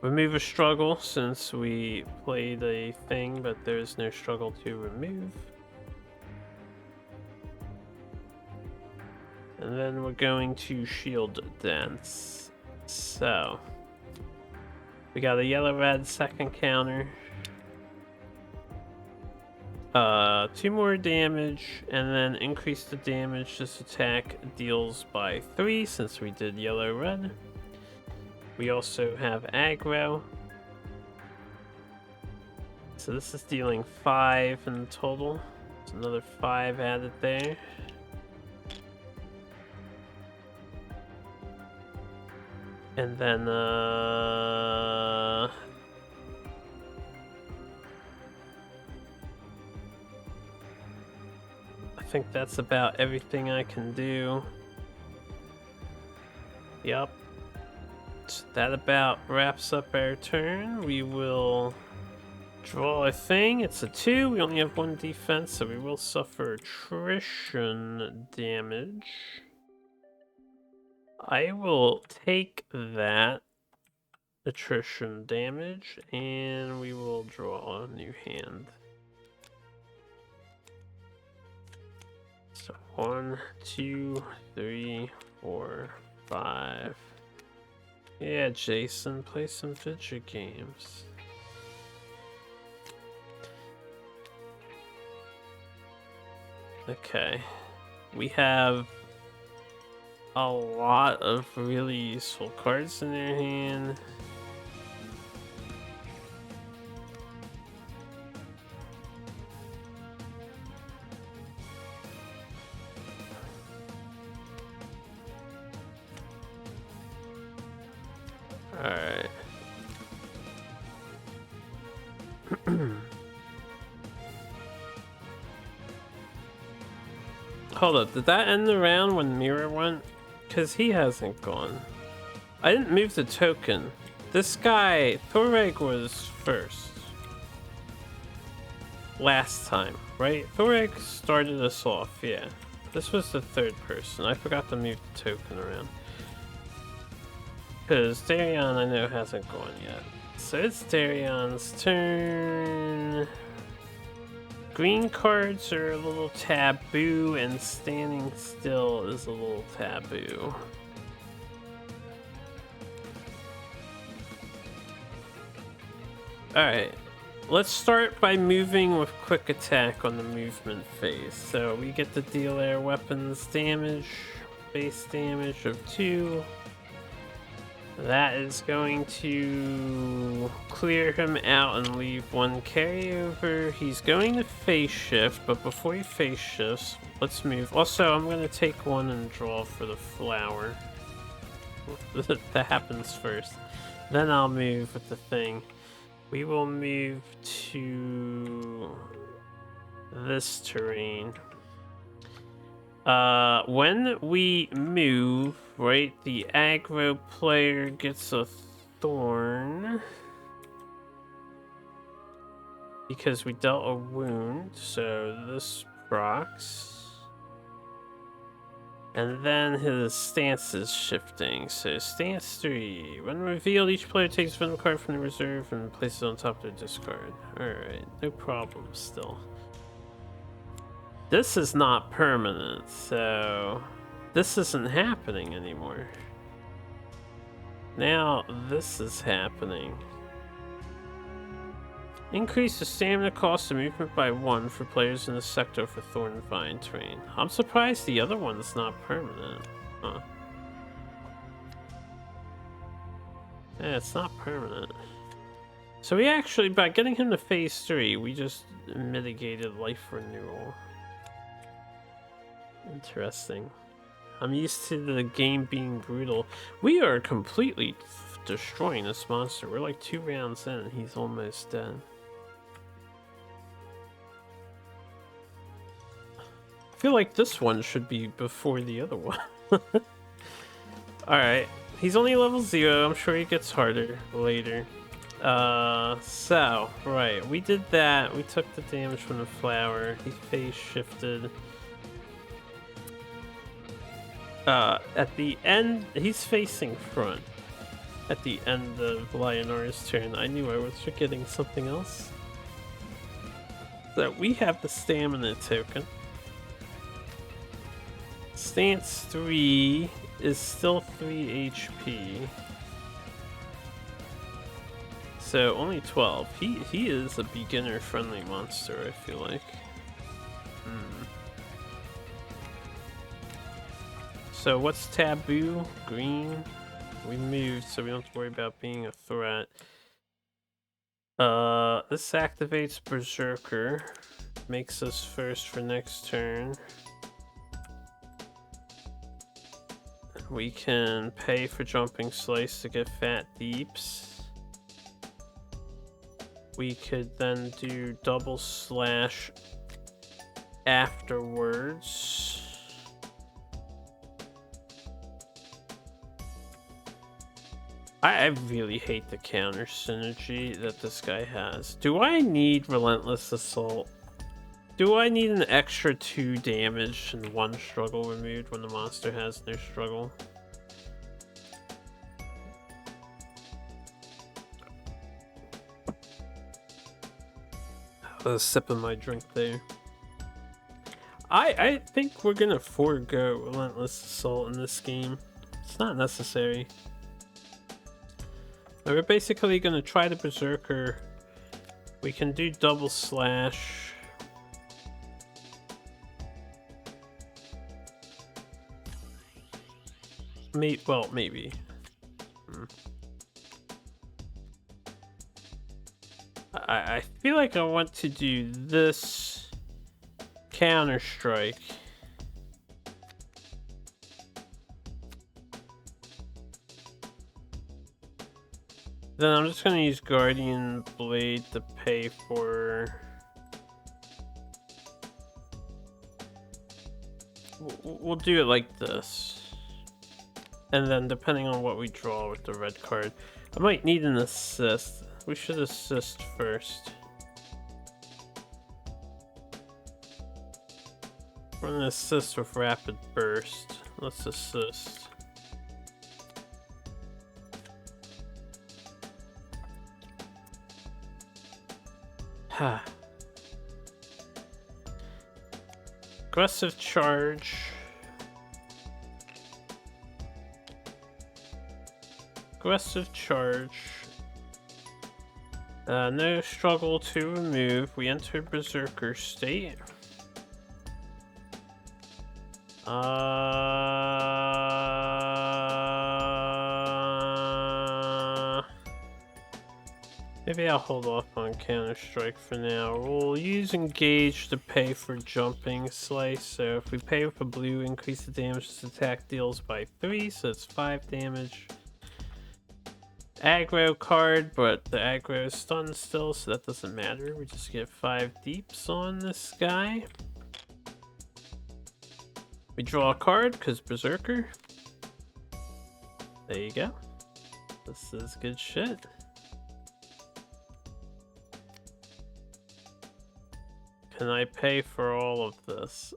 Remove a struggle since we played a thing, but there's no struggle to remove. And then we're going to shield dance. So we got a yellow-red second counter. 2 more damage, and then increase the damage this attack deals by 3 since we did yellow-red. We also have aggro. So this is dealing 5 in total. There's another 5 added there. And then, I think that's about everything I can do. Yup. So that about wraps up our turn. We will draw a thing. It's a 2. We only have 1 defense, so we will suffer attrition damage. I will take that attrition damage, and we will draw a new hand. So 1, 2, 3, 4, 5. Yeah, Jason, play some video games. Okay, we have a lot of really useful cards in their hand. Alright. Hold up, did that end the round when Mirror went? Because he hasn't gone. I didn't move the token. This guy, Thoreg, was first. Last time, right? Thoreg started us off, yeah. This was the 3rd person. I forgot to move the token around. Because Darion, I know, hasn't gone yet. So it's Darion's turn. Green cards are a little taboo, and standing still is a little taboo. Alright, let's start by moving with quick attack on the movement phase. So we get to deal air weapons damage, base damage of 2. That is going to clear him out and leave 1 carryover. He's going to phase shift, but before he phase shifts, let's move. Also, I'm going to take 1 and draw for the flower. That happens first. Then I'll move with the thing. We will move to this terrain. When we move, right, the aggro player gets a thorn because we dealt a wound, so this procs. And then his stance is shifting, so stance 3. When revealed, each player takes one card from the reserve and places it on top of their discard. Alright, no problem still. This is not permanent, so this isn't happening anymore. Now this is happening. Increase the stamina cost of movement by 1 for players in the sector for Thorn and Vine terrain. I'm surprised the other one's not permanent. Huh. Yeah, it's not permanent. So we actually, by getting him to phase 3, we just mitigated life renewal. Interesting. I'm used to the game being brutal. We are completely destroying this monster. We're like 2 rounds in and he's almost dead. I feel like this one should be before the other one. Alright, he's only level 0. I'm sure he gets harder later. So, right, we did that. We took the damage from the flower. He phase shifted. At the end, he's facing front. At the end of Lionar's turn, I knew I was forgetting something else. So we have the stamina token. Stance 3 is still 3 HP. So only 12. He is a beginner friendly monster, I feel like. So what's taboo? Green. We moved so we don't have to worry about being a threat. This activates Berserker. Makes us first for next turn. We can pay for Jumping Slice to get Fat Deeps. We could then do Double Slash afterwards. I really hate the counter synergy that this guy has. Do I need Relentless Assault? Do I need an extra 2 damage and 1 struggle removed when the monster has no struggle? I was sipping my drink there. I think we're gonna forego Relentless Assault in this game. It's not necessary. We're basically gonna try the Berserker. We can do Double Slash. Well, maybe. I feel like I want to do this Counter Strike. Then I'm just gonna use Guardian Blade to pay for... We'll do it like this. And then depending on what we draw with the red card, I might need an assist. We should assist first. We're gonna assist with Rapid Burst. Let's assist. Ha. Aggressive Charge. Aggressive Charge. No struggle to remove. We enter Berserker state. Maybe I'll hold off on Counter Strike for now. We'll use Engage to pay for Jumping Slice. So if we pay with a blue, increase the damage this attack deals by 3, so it's 5 damage. Aggro card, but the aggro is stunned still, so that doesn't matter. We just get 5 deeps on this guy. We draw a card because Berserker. There you go. This is good shit. Can I pay for all of this?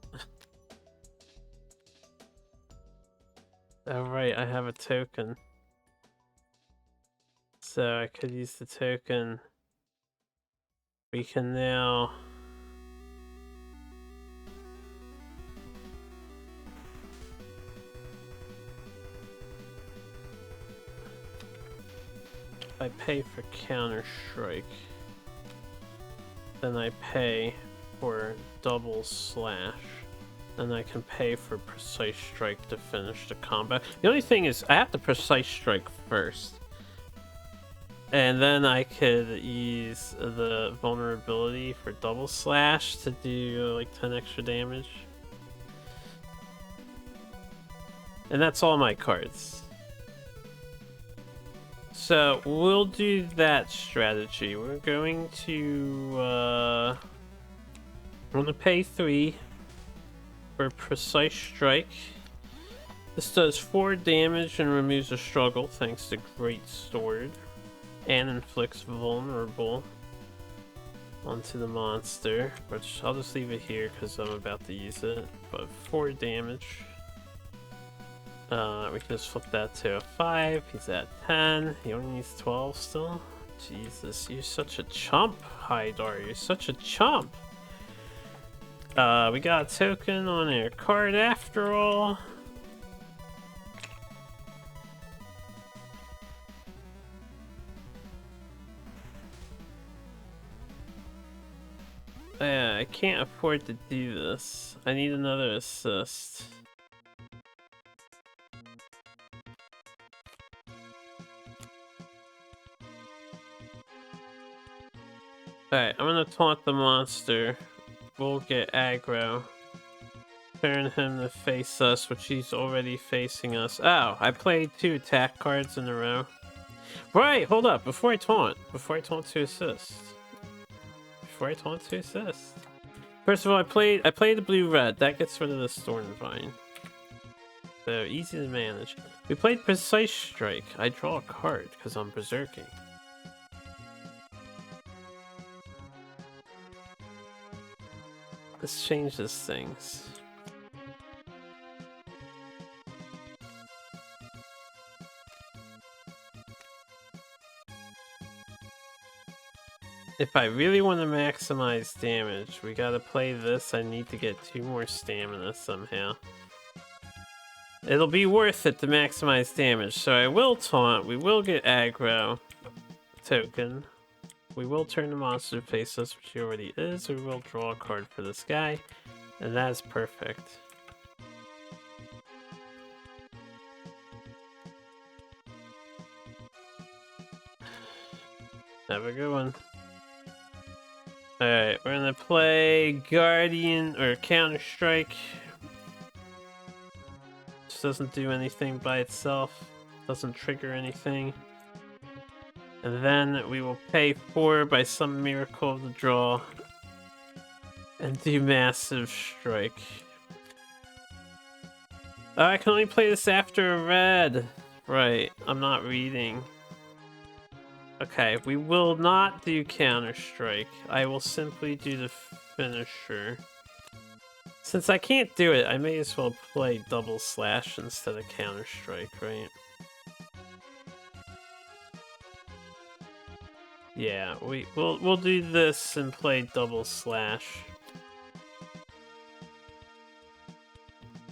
Alright, I have a token. So I could use the token. We can now... I pay for Counter Strike. Then I pay for Double Slash. And I can pay for Precise Strike to finish the combat. The only thing is, I have to Precise Strike first. And then I could use the vulnerability for Double Slash to do like 10 extra damage. And that's all my cards. So we'll do that strategy. We're going to pay 3 for Precise Strike. This does 4 damage and removes a struggle thanks to Great Sword, and inflicts vulnerable onto the monster, which I'll just leave it here because I'm about to use it. But 4 damage. We can just flip that to a 5. He's at 10. He only needs 12 still. Jesus, you're such a chump, Hydar. You're such a chump. We got a token on our card after all. Yeah, I can't afford to do this. I need another assist. Alright, I'm gonna taunt the monster. We'll get aggro. Turn him to face us, which he's already facing us. Oh, I played 2 attack cards in a row. Right, hold up, before I taunt to assist. First of all, I played the blue-red. That gets rid of the Stormvine. So, easy to manage. We played Precise Strike. I draw a card, because I'm berserking. This changes things. If I really want to maximize damage, we gotta play this. I need to get 2 more stamina somehow. It'll be worth it to maximize damage, so I will taunt. We will get aggro token. We will turn the monster to face us, which he already is. We will draw a card for this guy, and that is perfect. Have a good one. Alright, we're gonna play Guardian or Counter-Strike. Just doesn't do anything by itself. Doesn't trigger anything. And then we will pay 4 by some miracle of the draw. And do Massive Strike. Oh, I can only play this after a red. Right, I'm not reading. Okay, we will not do Counter-Strike. I will simply do the finisher. Since I can't do it, I may as well play Double Slash instead of Counter-Strike, right? Yeah, we'll do this and play Double Slash.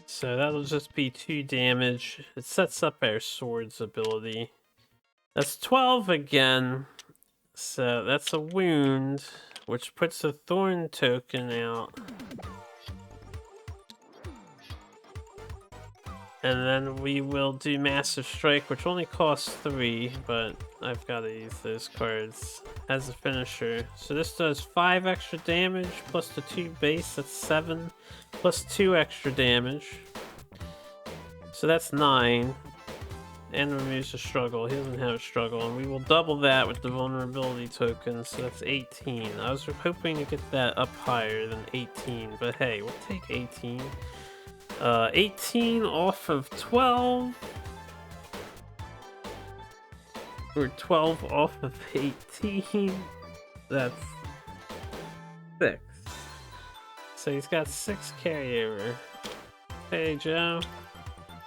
So that'll just be 2 damage. It sets up our sword's ability. That's 12 again. So that's a wound, which puts a thorn token out. And then we will do Massive Strike, which only costs 3, but I've got to use those cards as a finisher. So this does 5 extra damage, plus the 2 base, that's 7, plus 2 extra damage. So that's 9. And removes a struggle. He doesn't have a struggle. And we will double that with the vulnerability token, so that's 18. I was hoping to get that up higher than 18, but hey, we'll take 18. 18 off of 12. Or 12 off of 18. That's 6. So he's got 6 carryover. Hey, Joe.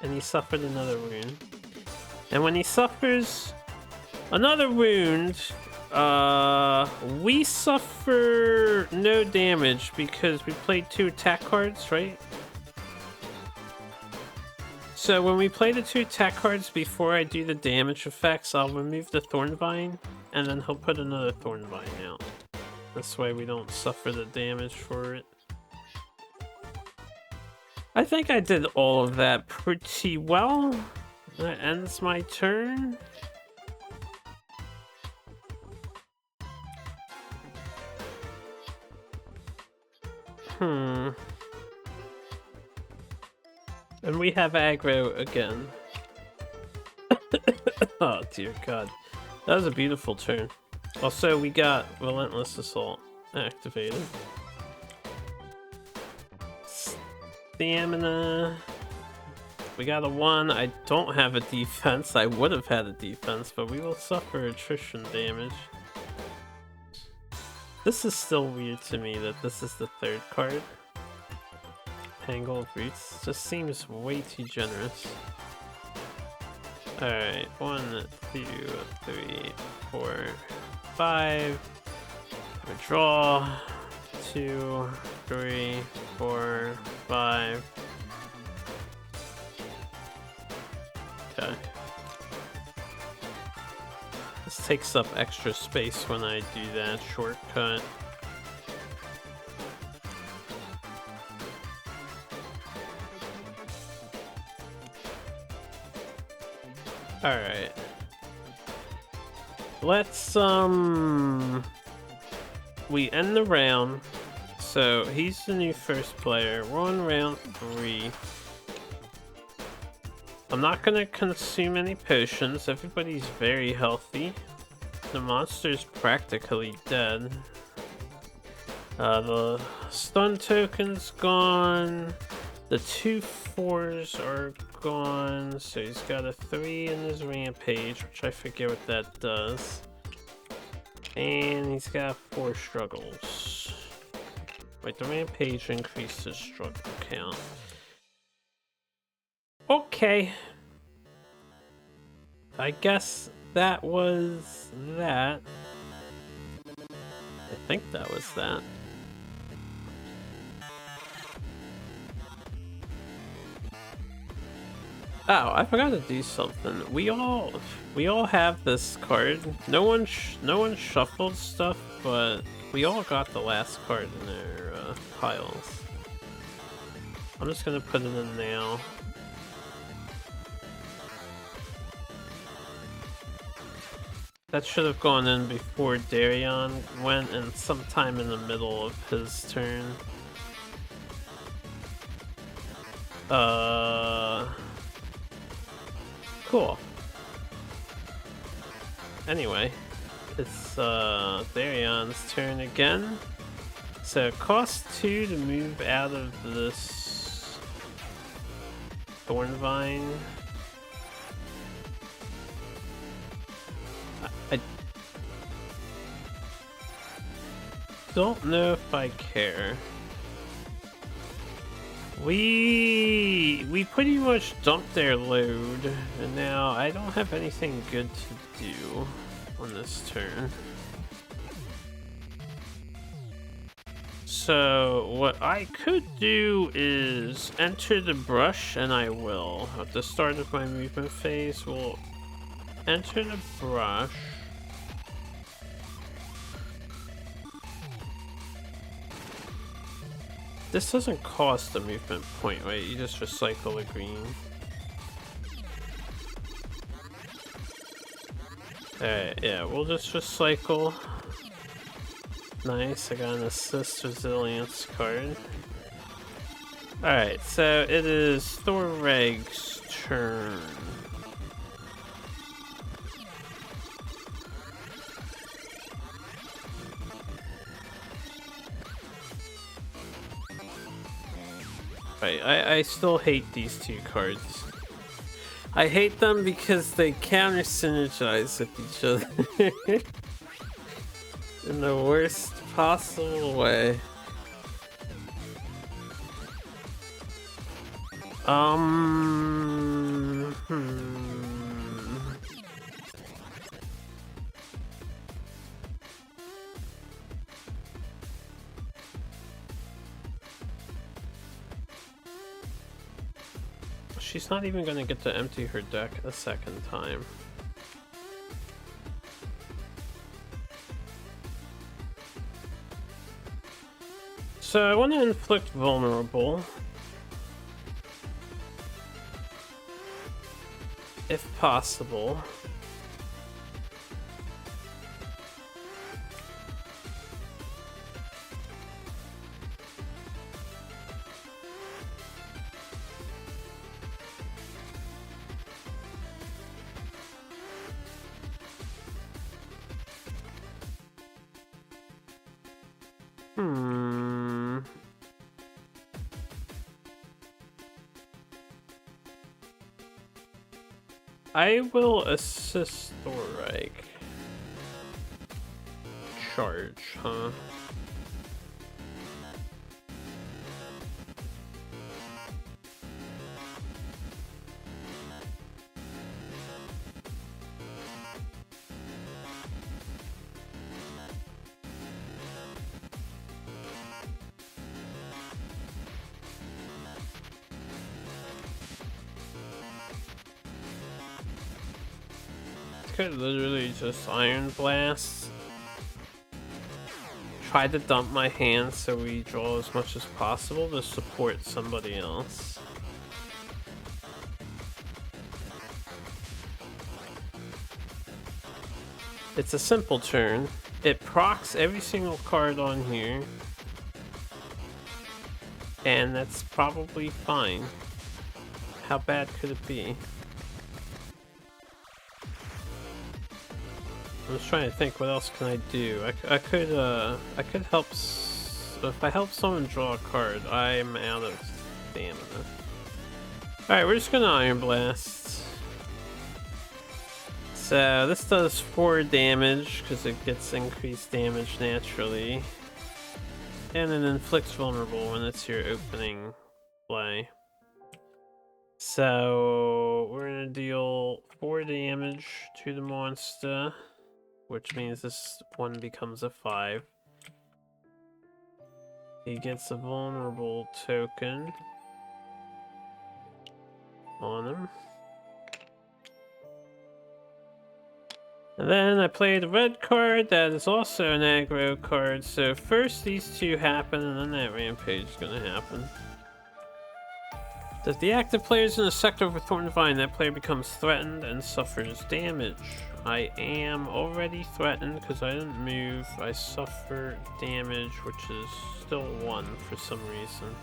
And he suffered another wound. And when he suffers another wound, we suffer no damage because we played 2 attack cards, right? So when we play the 2 attack cards before I do the damage effects, I'll remove the Thornvine, and then he'll put another Thornvine out. This way we don't suffer the damage for it. I think I did all of that pretty well. That ends my turn. And we have aggro again. Oh dear God. That was a beautiful turn. Also, we got Relentless Assault activated. Stamina. We got a 1. I don't have a defense. I would have had a defense, but we will suffer attrition damage. This is still weird to me that this is the 3rd card. Tangle of Roots just seems way too generous. Alright, 1, 2, 3, 4, 5. Withdraw. 2, 3, 4, 5. Okay. This takes up extra space when I do that shortcut. Alright. Let's, we end the round. So, he's the new first player. We're on round 3. I'm not gonna consume any potions. Everybody's very healthy. The monster's practically dead. The stun token's gone. The 2 4s are gone. So he's got a 3 in his rampage, which I forget what that does. And he's got 4 struggles. Wait, the rampage increased his struggle count. Okay. I guess that was that. I think that was that. Oh, I forgot to do something. We all have this card. No one shuffled stuff, but we all got the last card in their piles. I'm just gonna put it in now. That should have gone in before Darion went and sometime in the middle of his turn. Cool. Anyway, it's Darion's turn again. So it costs 2 to move out of this Thornvine. I don't know if I care. We pretty much dumped their load, and now I don't have anything good to do on this turn. So what I could do is enter the brush, and I will. At the start of my movement phase, we'll enter the brush. This doesn't cost a movement point, right? You just recycle a green. Alright, yeah, we'll just recycle. Nice, I got an assist resilience card. Alright, so it is Thorreg's turn. I still hate these 2 cards. I hate them because they counter synergize with each other in the worst possible way. She's not even gonna get to empty her deck a second time. So I want to inflict vulnerable. If possible. I will assist Thorike. Charge, huh? Could literally just Iron Blast. Try to dump my hand so we draw as much as possible to support somebody else. It's a simple turn. It procs every single card on here. And that's probably fine. How bad could it be? I'm just trying to think, what else can I do? I could help. If I help someone draw a card, I'm out of stamina. Alright, we're just gonna Iron Blast. So this does 4 damage because it gets increased damage naturally. And it inflicts vulnerable when it's your opening play. So we're gonna deal 4 damage to the monster, which means this one becomes a 5. He gets a vulnerable token on him. And then I played a red card that is also an aggro card. So first these two happen, and then that rampage is gonna happen. If the active player is in a sector of a Thorn Vine, that player becomes threatened and suffers damage. I am already threatened because I didn't move. I suffer damage, which is still 1 for some reason.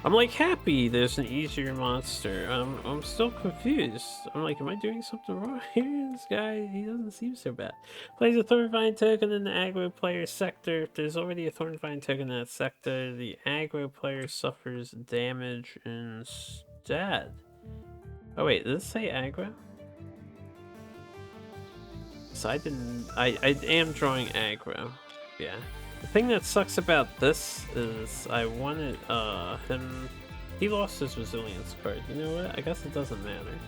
I'm like happy there's an easier monster. I'm still confused. I'm like, am I doing something wrong here? This guy, he doesn't seem so bad. Plays a Thornvine token in the aggro player sector. If there's already a Thornvine token in that sector, the aggro player suffers damage instead. Oh wait, did it say aggro? So I am drawing aggro. Yeah. The thing that sucks about this is I wanted him. He lost his resilience card. You know what? I guess it doesn't matter.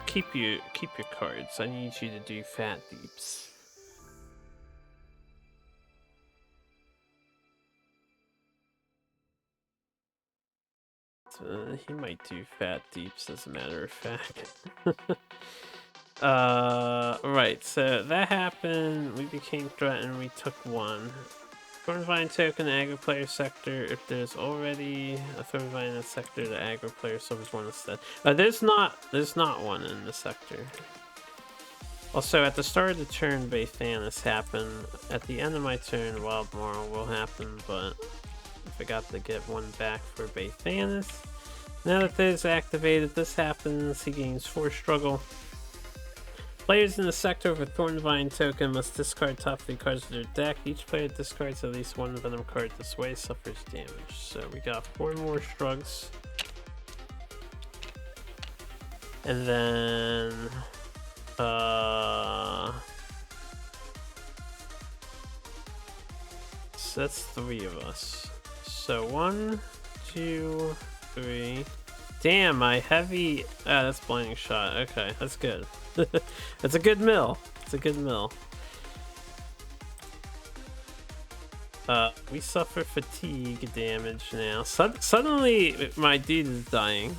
Keep your cards. I need you to do fat deeps. He might do fat deeps, as a matter of fact. Right, so that happened. We became threatened. We took 1. Thornvine token, aggro player sector. If there's already a Thornvine in the sector, the aggro player suffers 1 instead. There's not 1 in the sector. Also, at the start of the turn, Baythanis happened. At the end of my turn, Wild Moral will happen, but I forgot to get 1 back for Baythanis. Now that this is activated, this happens. He gains 4 struggle. Players in the sector with a Thornvine token must discard top 3 cards of their deck. Each player discards at least 1 Venom card this way, suffers damage. So we got 4 more strugs. And then so that's 3 of us. So 1, 2, 3. Damn, my heavy. That's blinding shot. Okay, that's good. That's a good mill. It's a good mill. We suffer fatigue damage now. Suddenly, my dude is dying.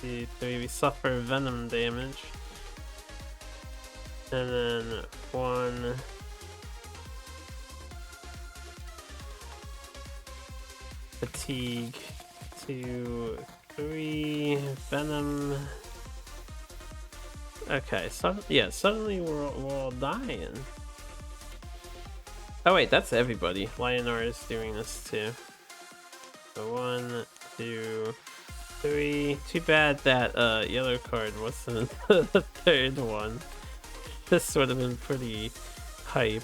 2, 3. We suffer venom damage. And then 1. Fatigue. 2, 3. Venom. Okay, so yeah, suddenly we're all dying. Oh wait, that's everybody. Lionar is doing this too. So 1, 2, 3. Too bad that yellow card wasn't the third one. This would have been pretty hype.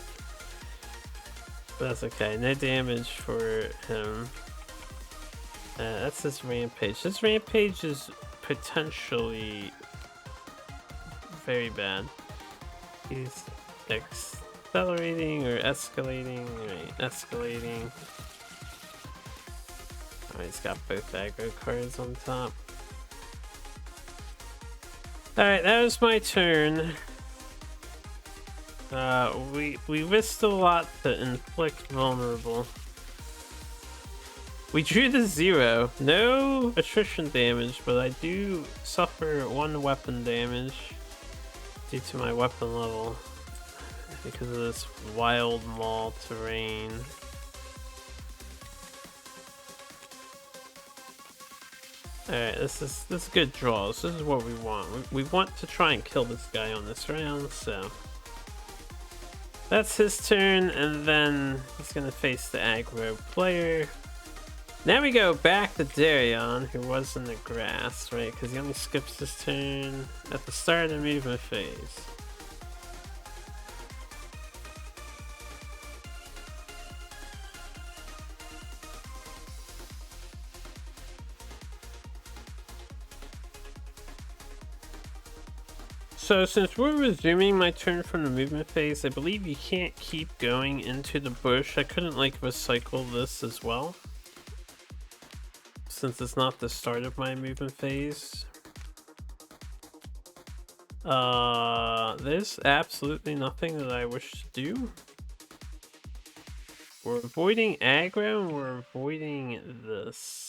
But that's okay. No damage for him. That's his rampage. His rampage is potentially very bad. He's accelerating or escalating. Right, escalating. Oh, he's got both aggro cards on top. Alright, that was my turn. We risked a lot to inflict vulnerable. We drew the 0. No attrition damage, but I do suffer 1 weapon damage due to my weapon level because of this wild mall terrain. Alright, this is good draws. This is what we want. We want to try and kill this guy on this round, so that's his turn, and then he's gonna face the aggro player. Now we go back to Darion, who was in the grass, right? Because he only skips his turn at the start of the movement phase. So since we're resuming my turn from the movement phase, I believe you can't keep going into the bush. I couldn't like recycle this as well, since it's not the start of my movement phase. There's absolutely nothing that I wish to do. We're avoiding aggro and we're avoiding this.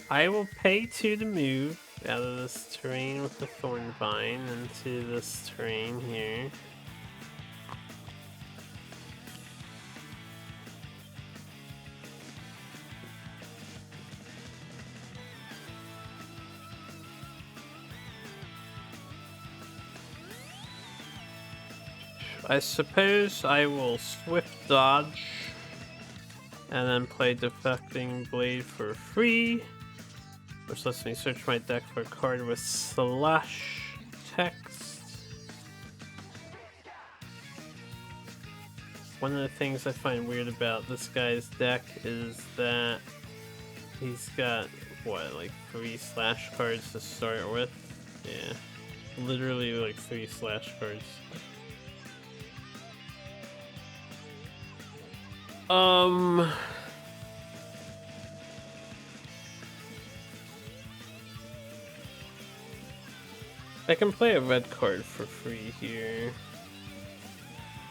I will pay 2 to move out of this terrain with the thorn vine into this terrain here. I suppose I will swift dodge and then play Deflecting Blade for free, which lets me search my deck for a card with slash text. One of the things I find weird about this guy's deck is that he's got, what, like 3 slash cards to start with? Yeah, literally like 3 slash cards. I can play a red card for free here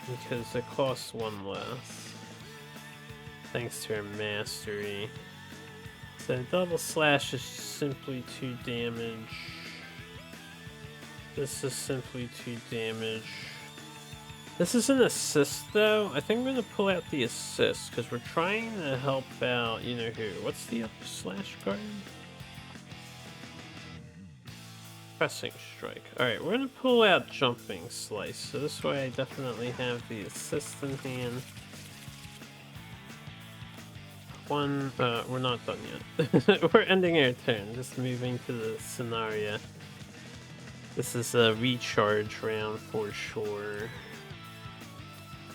because it costs 1 less thanks to her mastery. So double slash is simply 2 damage. This is simply 2 damage. This is an assist though. I think I'm gonna pull out the assist because we're trying to help out, you know who. What's the other slash card? Pressing Strike. Alright, we're gonna pull out Jumping Slice. So this way I definitely have the assist in hand. We're not done yet. We're ending our turn, just moving to the scenario. This is a recharge round for sure.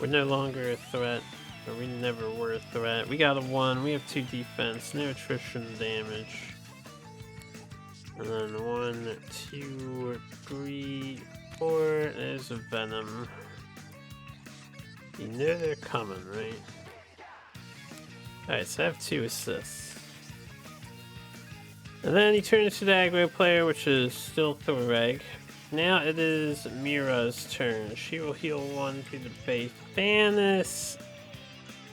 We're no longer a threat, or we never were a threat. We got a 1, we have 2 defense, no attrition damage. And then 1, 2, 3, 4, there's a Venom. You know they're coming, right? Alright, so I have 2 assists. And then he turns to the aggro player, which is still Thoreg. Now it is Mira's turn. She will heal 1 to the base. Thanos,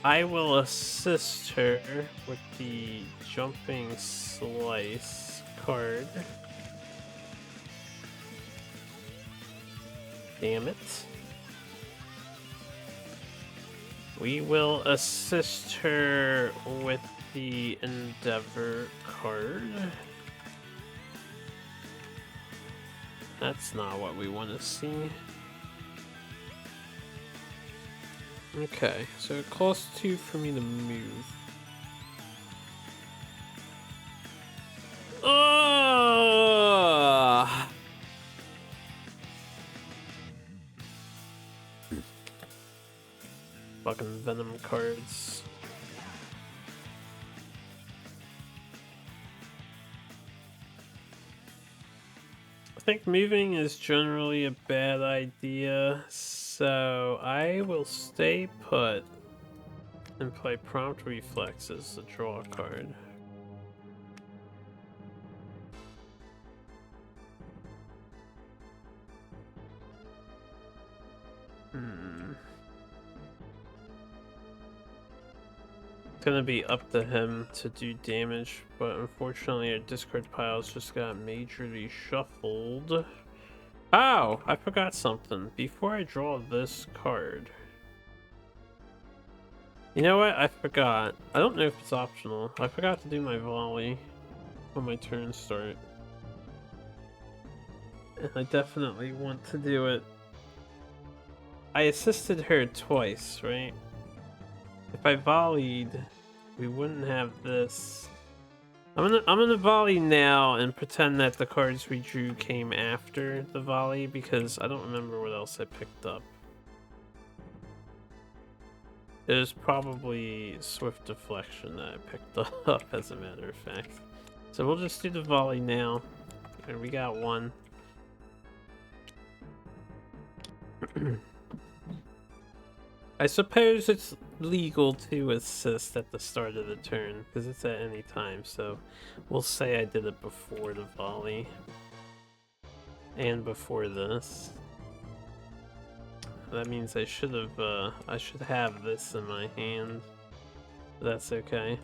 I will assist her with the Jumping Slice card. Damn it. We will assist her with the Endeavor card. That's not what we want to see. Okay, so it costs 2 for me to move. Ugh! Fucking venom cards. I think moving is generally a bad idea, so I will stay put and play Prompt Reflexes to draw a card. It's gonna be up to him to do damage, but unfortunately our discard piles just got majorly shuffled. Oh, I forgot something. Before I draw this card, you know what? I forgot. I don't know if it's optional. I forgot to do my volley when my turns start. And I definitely want to do it. I assisted her twice, right? If I volleyed, we wouldn't have this. I'm gonna volley now and pretend that the cards we drew came after the volley because I don't remember what else I picked up. It was probably Swift Deflection that I picked up, as a matter of fact. So we'll just do the volley now. And we got one. I suppose it's legal to assist at the start of the turn, because it's at any time, so we'll say I did it before the volley. And before this. That means I should have this in my hand. That's okay.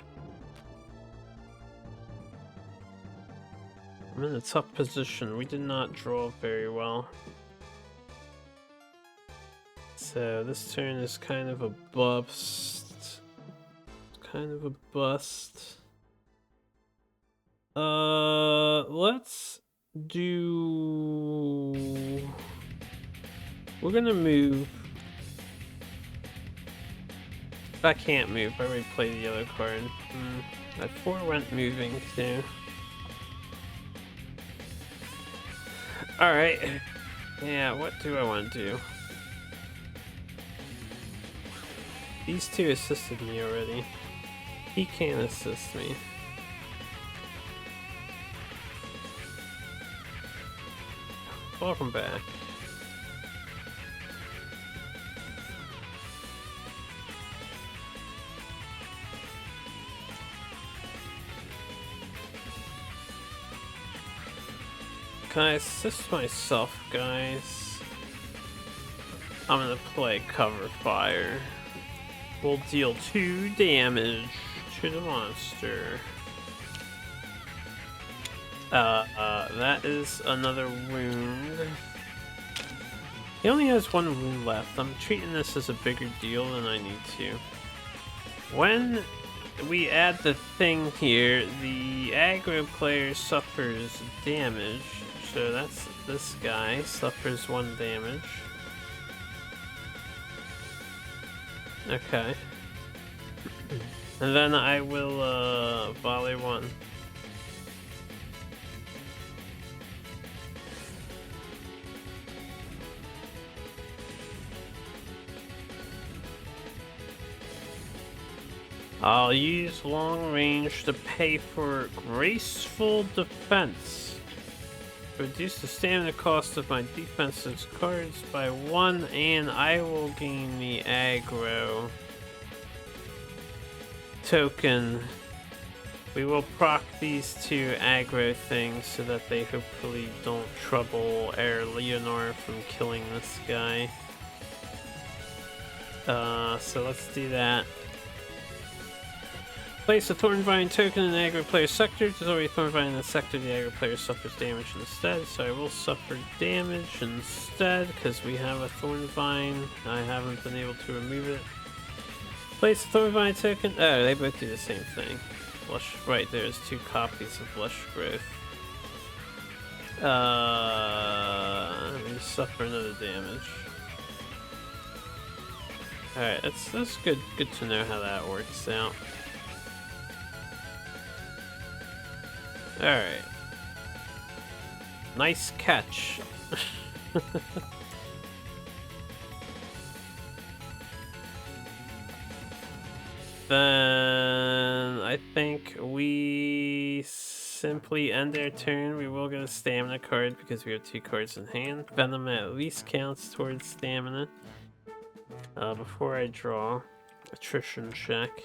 I'm in a tough position. We did not draw very well. So this turn is kind of a bust. Kind of a bust. Let's do... We're gonna move. I can't move. I already played the other card. That 4 went moving too. Alright. Yeah, what do I want to do? These two assisted me already. He can't assist me. Welcome back. Can I assist myself, guys? I'm gonna play Cover Fire. We'll deal 2 damage to the monster. That is another wound. He only has 1 wound left. I'm treating this as a bigger deal than I need to. When we add the thing here, the aggro player suffers damage. So that's this guy suffers 1 damage. Okay. And then I will volley 1. I'll use long range to pay for graceful defense. Reduce the stamina cost of my defensive cards by 1, and I will gain the aggro token. We will proc these 2 aggro things so that they hopefully don't trouble Air Leonor from killing this guy. So let's do that. Place a Thornvine token in the aggro player sector. There's already Thornvine in the sector. The aggro player suffers damage instead, so I will suffer damage instead because we have a Thornvine. I haven't been able to remove it. Place a Thornvine token. Oh, they both do the same thing. Lush. Right, there's 2 copies of Lush Growth. We suffer another damage. Alright, that's good to know how that works out. Alright. Nice catch. Then I think we simply end our turn. We will get a stamina card because we have 2 cards in hand. Venom at least counts towards stamina. Before I draw, attrition check.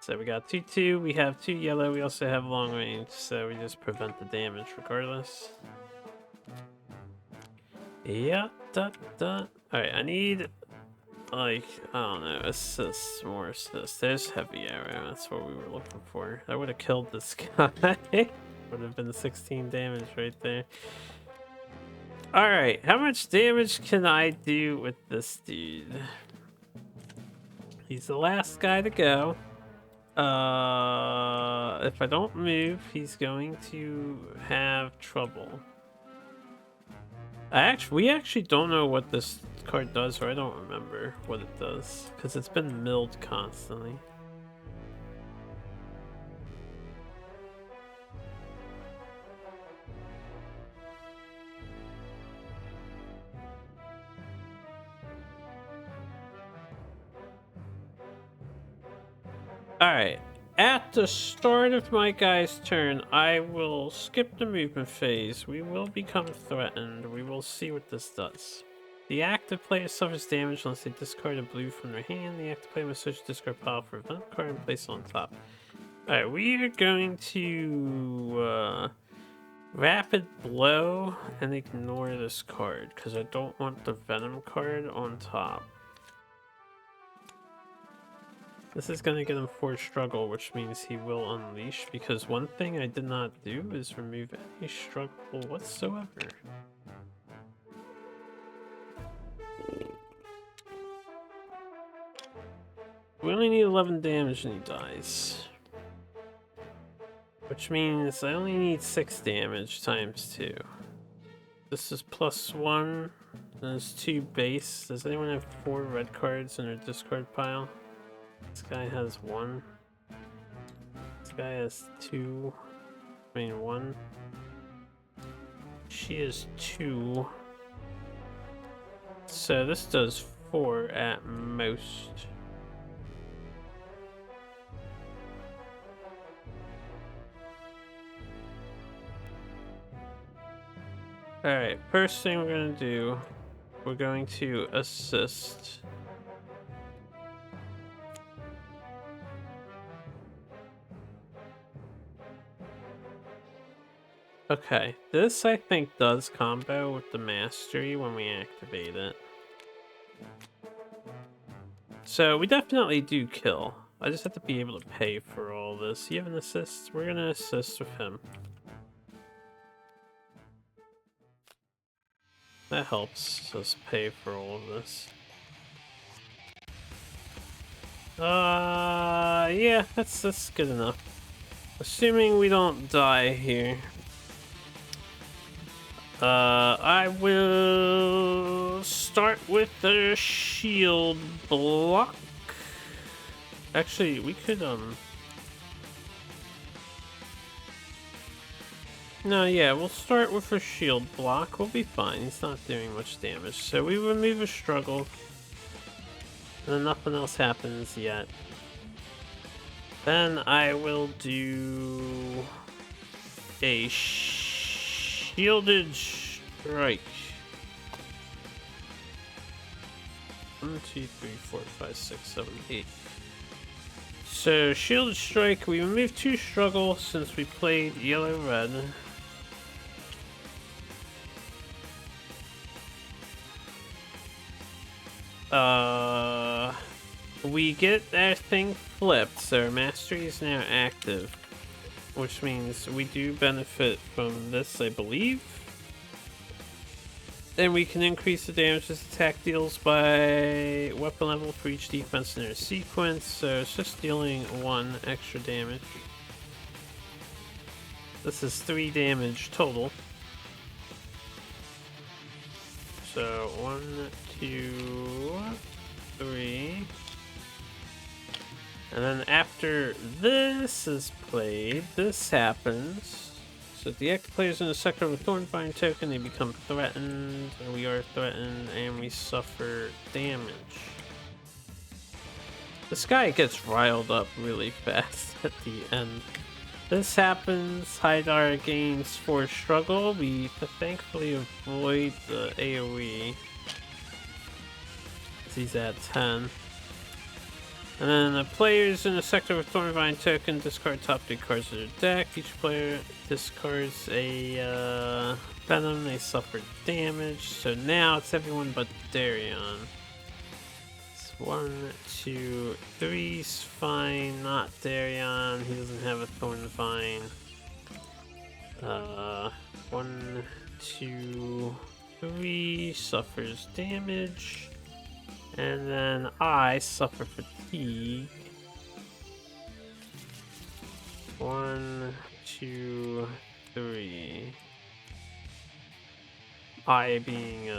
So we got 2/2, we have 2 yellow, we also have long range, so we just prevent the damage regardless. Yeah, Alright, I need, like, I don't know, assist, more assist. There's heavy arrow, that's what we were looking for. That would have killed this guy. Would have been 16 damage right there. Alright, how much damage can I do with this dude? He's the last guy to go. If I don't move, he's going to have trouble. We actually don't know what this card does, or I don't remember what it does, because it's been milled constantly. Alright, at the start of my guy's turn, I will skip the movement phase. We will become threatened. We will see what this does. The active player suffers damage unless they discard a blue from their hand. The active player must search the discard pile for a venom card and place it on top. Alright, we are going to rapid blow and ignore this card because I don't want the venom card on top. This is going to get him forced struggle, which means he will unleash, because one thing I did not do is remove any struggle whatsoever. We only need 11 damage and he dies. Which means I only need 6 damage times 2. This is +1. There's 2 base. Does anyone have 4 red cards in their discard pile? This guy has 1. This guy has 2. I mean 1. She has 2. So this does 4 at most. Alright, first thing we're gonna do, we're going to assist. Okay, this I think does combo with the mastery when we activate it. So we definitely do kill. I just have to be able to pay for all this. You have an assist? We're gonna assist with him. That helps us pay for all of this. Yeah, that's good enough. Assuming we don't die here. I will start with the shield block. Actually, we could, no, yeah, we'll start with a shield block. We'll be fine. He's not doing much damage. So we remove a struggle. And then nothing else happens yet. Then I will do a shielded strike. 1, 2, 3, 4, 5, 6, 7, 8. So shielded strike, we remove 2 struggle since we played yellow-red. We get our thing flipped, so our mastery is now active, which means we do benefit from this, I believe. And we can increase the damage this attack deals by weapon level for each defense in our sequence, so it's just dealing 1 extra damage. This is 3 damage total. So 1, 2, 3. And then after this is played, this happens. So if the active player is in the sector of a Thornvine token, they become threatened, and we are threatened, and we suffer damage. This guy gets riled up really fast at the end. This happens, Hydar gains 4 struggle. We thankfully avoid the AoE. He's at 10. And then the players in the sector with Thornvine token discard top 3 cards of their deck. Each player discards a Venom, they suffer damage. So now it's everyone but Darion. It's 1, 2, 3's fine, not Darion. He doesn't have a Thornvine. 1, 2, 3 suffers damage. And then I suffer fatigue. 1, 2, 3. I being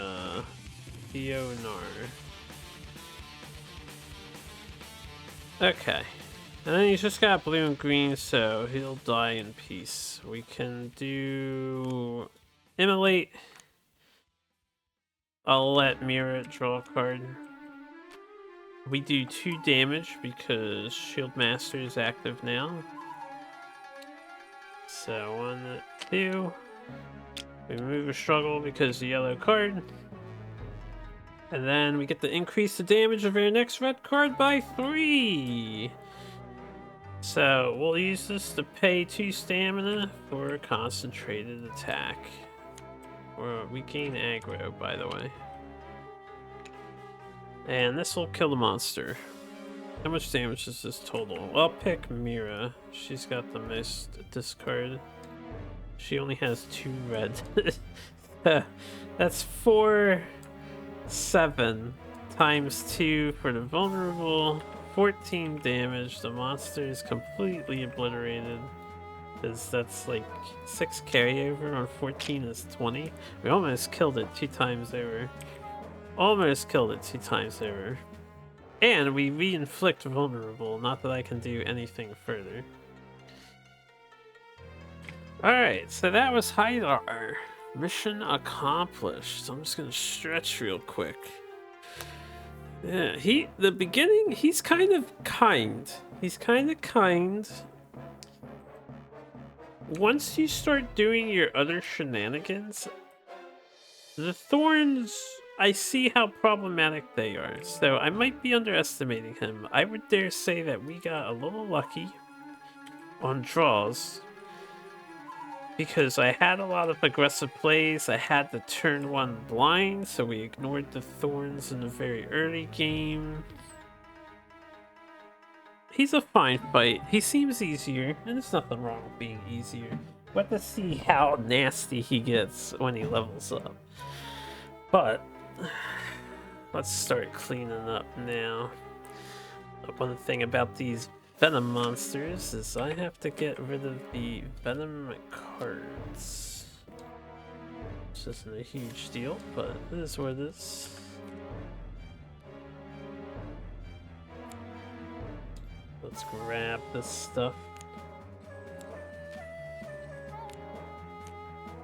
Theonar. Okay. And then he's just got blue and green, so he'll die in peace. We can do Immolate. I'll let Mira draw a card. We do 2 damage because Shield Master is active now. So 1, 2. We remove a struggle because the yellow card. And then we get to increase the damage of our next red card by 3. So we'll use this to pay 2 stamina for a concentrated attack. We gain aggro, by the way. And this will kill the monster. How much damage is this total? I'll pick Mira. She's got the most discard. She only has 2 red. That's 4, 7 times 2 for the vulnerable. 14 damage. The monster is completely obliterated. Because that's like 6 carryover on 14 is 20. We almost killed it 2 times over. Almost killed it 2 times over. And we re-inflict vulnerable, not that I can do anything further. Alright, so that was Hydar. Mission accomplished. I'm just gonna stretch real quick. Yeah, the beginning, he's kind of kind. He's kind of kind. Once you start doing your other shenanigans, the thorns, I see how problematic they are, so I might be underestimating him. I would dare say that we got a little lucky on draws because I had a lot of aggressive plays. I had the turn 1 blind, so we ignored the thorns in the very early game. He's a fine fight. He seems easier, and there's nothing wrong with being easier. We'll have to see how nasty he gets when he levels up. But let's start cleaning up now. One thing about these Venom monsters is I have to get rid of the Venom cards. Which isn't a huge deal, but it is what it is. Let's grab this stuff.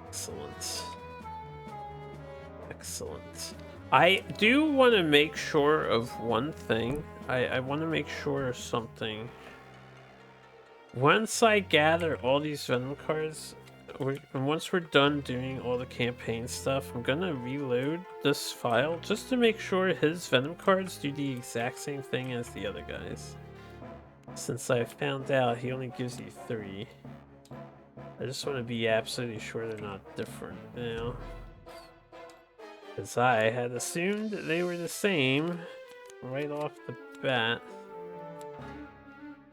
Excellent. Excellent. I do want to make sure of one thing. I want to make sure of something. Once I gather all these Venom cards, once we're done doing all the campaign stuff, I'm gonna reload this file just to make sure his Venom cards do the exact same thing as the other guys. Since I found out he only gives you 3. I just want to be absolutely sure they're not different, you know? Because I had assumed that they were the same right off the bat.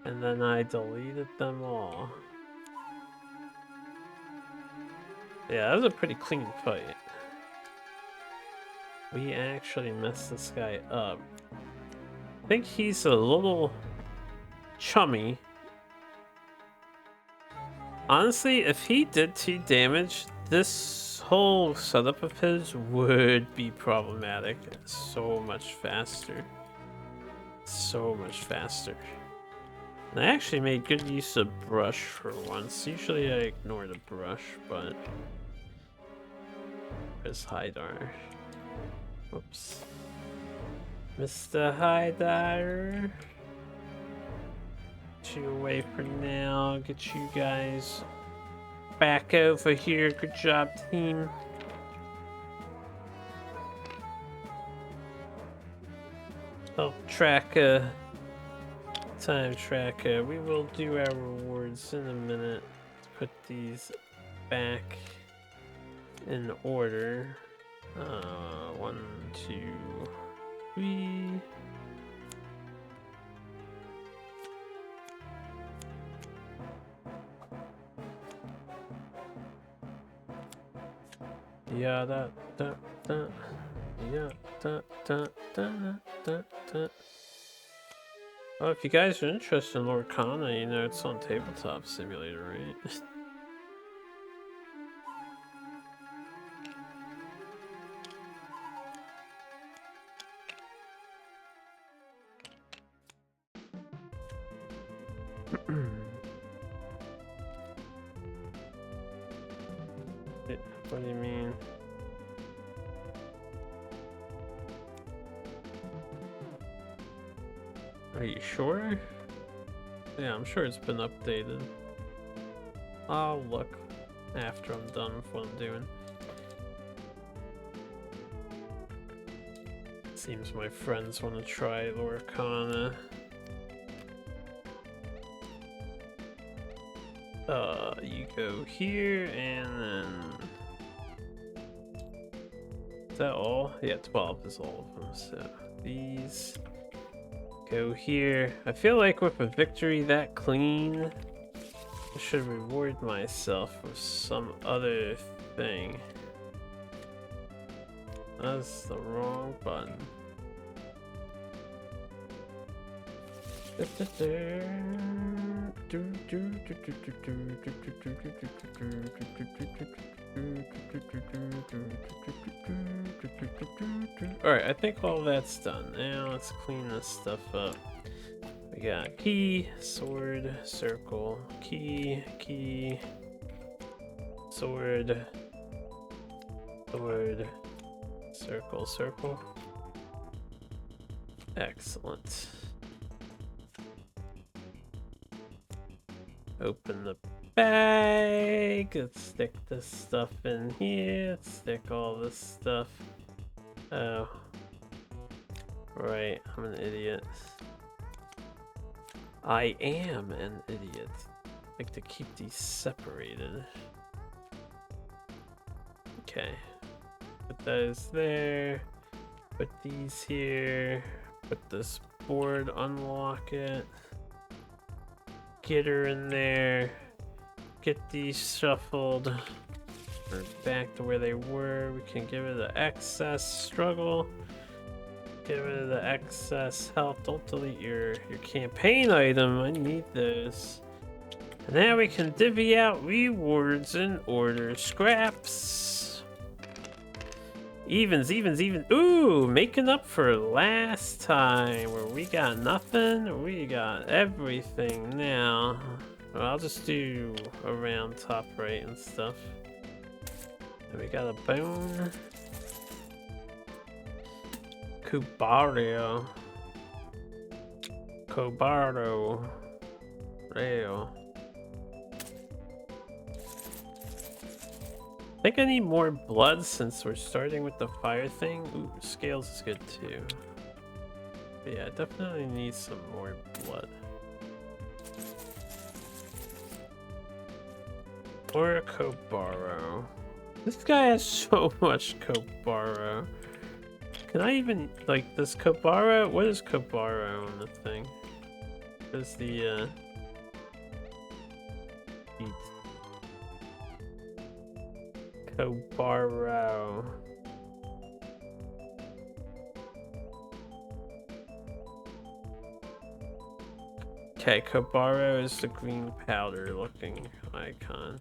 And then I deleted them all. Yeah, that was a pretty clean fight. We actually messed this guy up. I think he's a little chummy. Honestly, if he did 2 damage, this whole setup of his would be problematic. It's so much faster. So much faster. And I actually made good use of brush for once. Usually I ignore the brush, but there's Hydar. Whoops. Mr. Hydar. Get you away for now. Get you guys back over here. Good job, team. Oh, tracker. Time tracker. We will do our rewards in a minute. Put these back in order. 1, 2, 3. Yeah, yeah, Oh, if you guys are interested in Lorcana, you know it's on Tabletop Simulator, right? What do you mean? Are you sure? Yeah, I'm sure it's been updated. I'll look after I'm done with what I'm doing. Seems my friends want to try Lorcana. You go here and then... Is that all? Yeah, 12 is all of them, so these go here. I feel like with a victory that clean, I should reward myself with some other thing. That's the wrong button. Alright, I think all that's done. Now let's clean this stuff up. We got key, sword, circle, key, key, sword, sword, circle, circle. Excellent. Open the bag. Let's stick this stuff in here. Let's stick all this stuff. Oh. Right, I'm an idiot. I am an idiot. I like to keep these separated. Okay. Put those there. Put these here. Put this board, unlock it. Get her in there. Get these shuffled. Or back to where they were. We can give her the excess struggle. Get rid of the excess health. Don't delete your campaign item. I need those. And now we can divvy out rewards in order. Scraps. Evens, evens, even. Ooh, making up for last time where we got nothing. We got everything now. Well, I'll just do around top right and stuff. And we got a bone. Cubario. Cobardo. Rail. I think I need more blood since we're starting with the fire thing. Ooh, scales is good too. But yeah, definitely need some more blood. Or a Cobaro. This guy has so much Cobaro. Can I even, like, does Cobaro, what is Cobaro on the thing? Does the, eat. Cobaro. Okay, Cobaro is the green powder looking icon.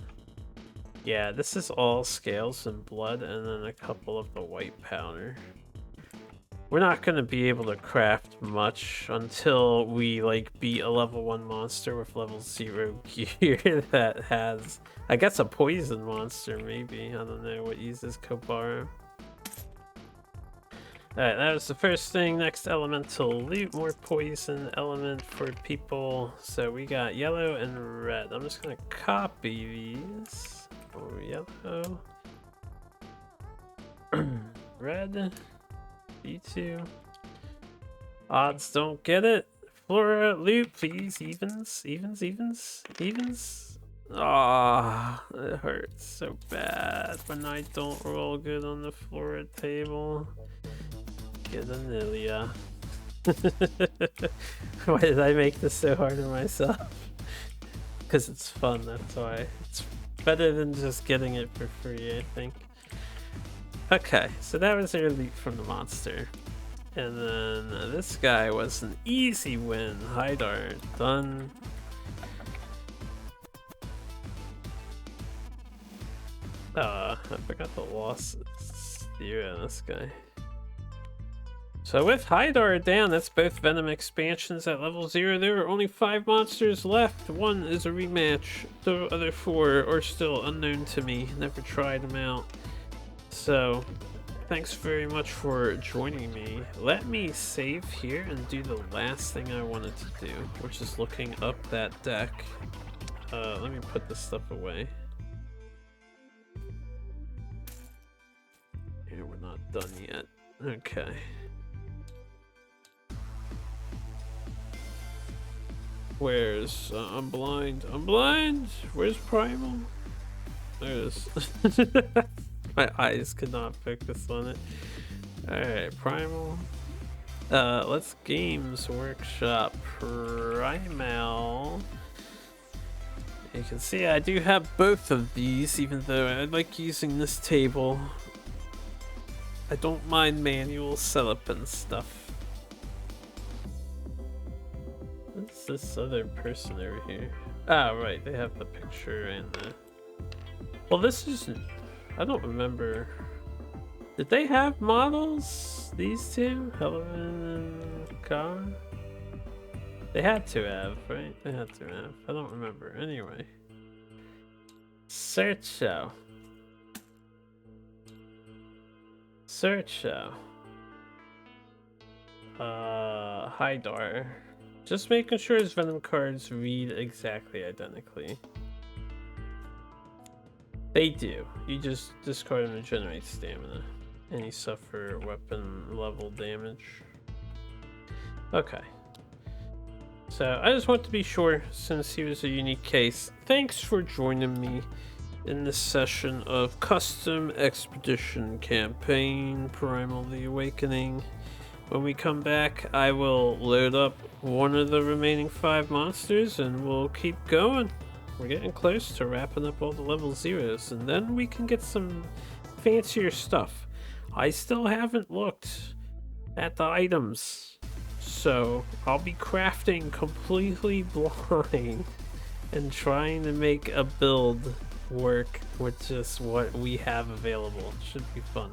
Yeah, this is all scales and blood, and then a couple of the white powder. We're not going to be able to craft much until we like beat a level 1 monster with level 0 gear that has, I guess, a poison monster maybe. I don't know what uses Kobara. Alright, that was the first thing. Next, elemental loot, more poison element for people. So we got yellow and red. I'm just gonna copy these. Oh, yellow. Red. B2. Odds don't get it. Flora loot, please. Evens. Ah, it hurts so bad when I don't roll good on the Flora table. Get a Nilia. Why did I make this so hard on myself? Because it's fun, that's why. It's better than just getting it for free, I think. Okay, so that was our loot from the monster. And then this guy was an easy win. Hydar, done. I forgot the losses. Yeah, this guy. So with Hydar down, that's both Venom expansions at level 0. There are only 5 monsters left. 1 is a rematch. The other 4 are still unknown to me. Never tried them out. So, thanks very much for joining me. Let me save here and do the last thing I wanted to do, which is looking up that deck. Let me put this stuff away. Here, we're not done yet. Okay. Where's I'm blind. Where's Primal? There it is. My eyes could not focus on it. Alright, Primal. Let's Games Workshop Primal. You can see I do have both of these, even though I like using this table. I don't mind manual setup and stuff. What's this other person over here? Ah, right, they have the picture and the... Well, this isn't... I don't remember. Did they have models? These two? Helen and Car? They had to have, right? They had to have. I don't remember. Anyway. Search show. Hydar. Just making sure his Venom cards read exactly identically. They do. You just discard them to generate stamina. And you suffer weapon level damage. Okay. So I just want to be sure, since he was a unique case. Thanks for joining me in this session of Custom Expedition Campaign Primal the Awakening. When we come back, I will load up one of the remaining 5 monsters and we'll keep going. We're getting close to wrapping up all the level 0s, and then we can get some fancier stuff. I still haven't looked at the items, so I'll be crafting completely blind and trying to make a build work with just what we have available. Should be fun.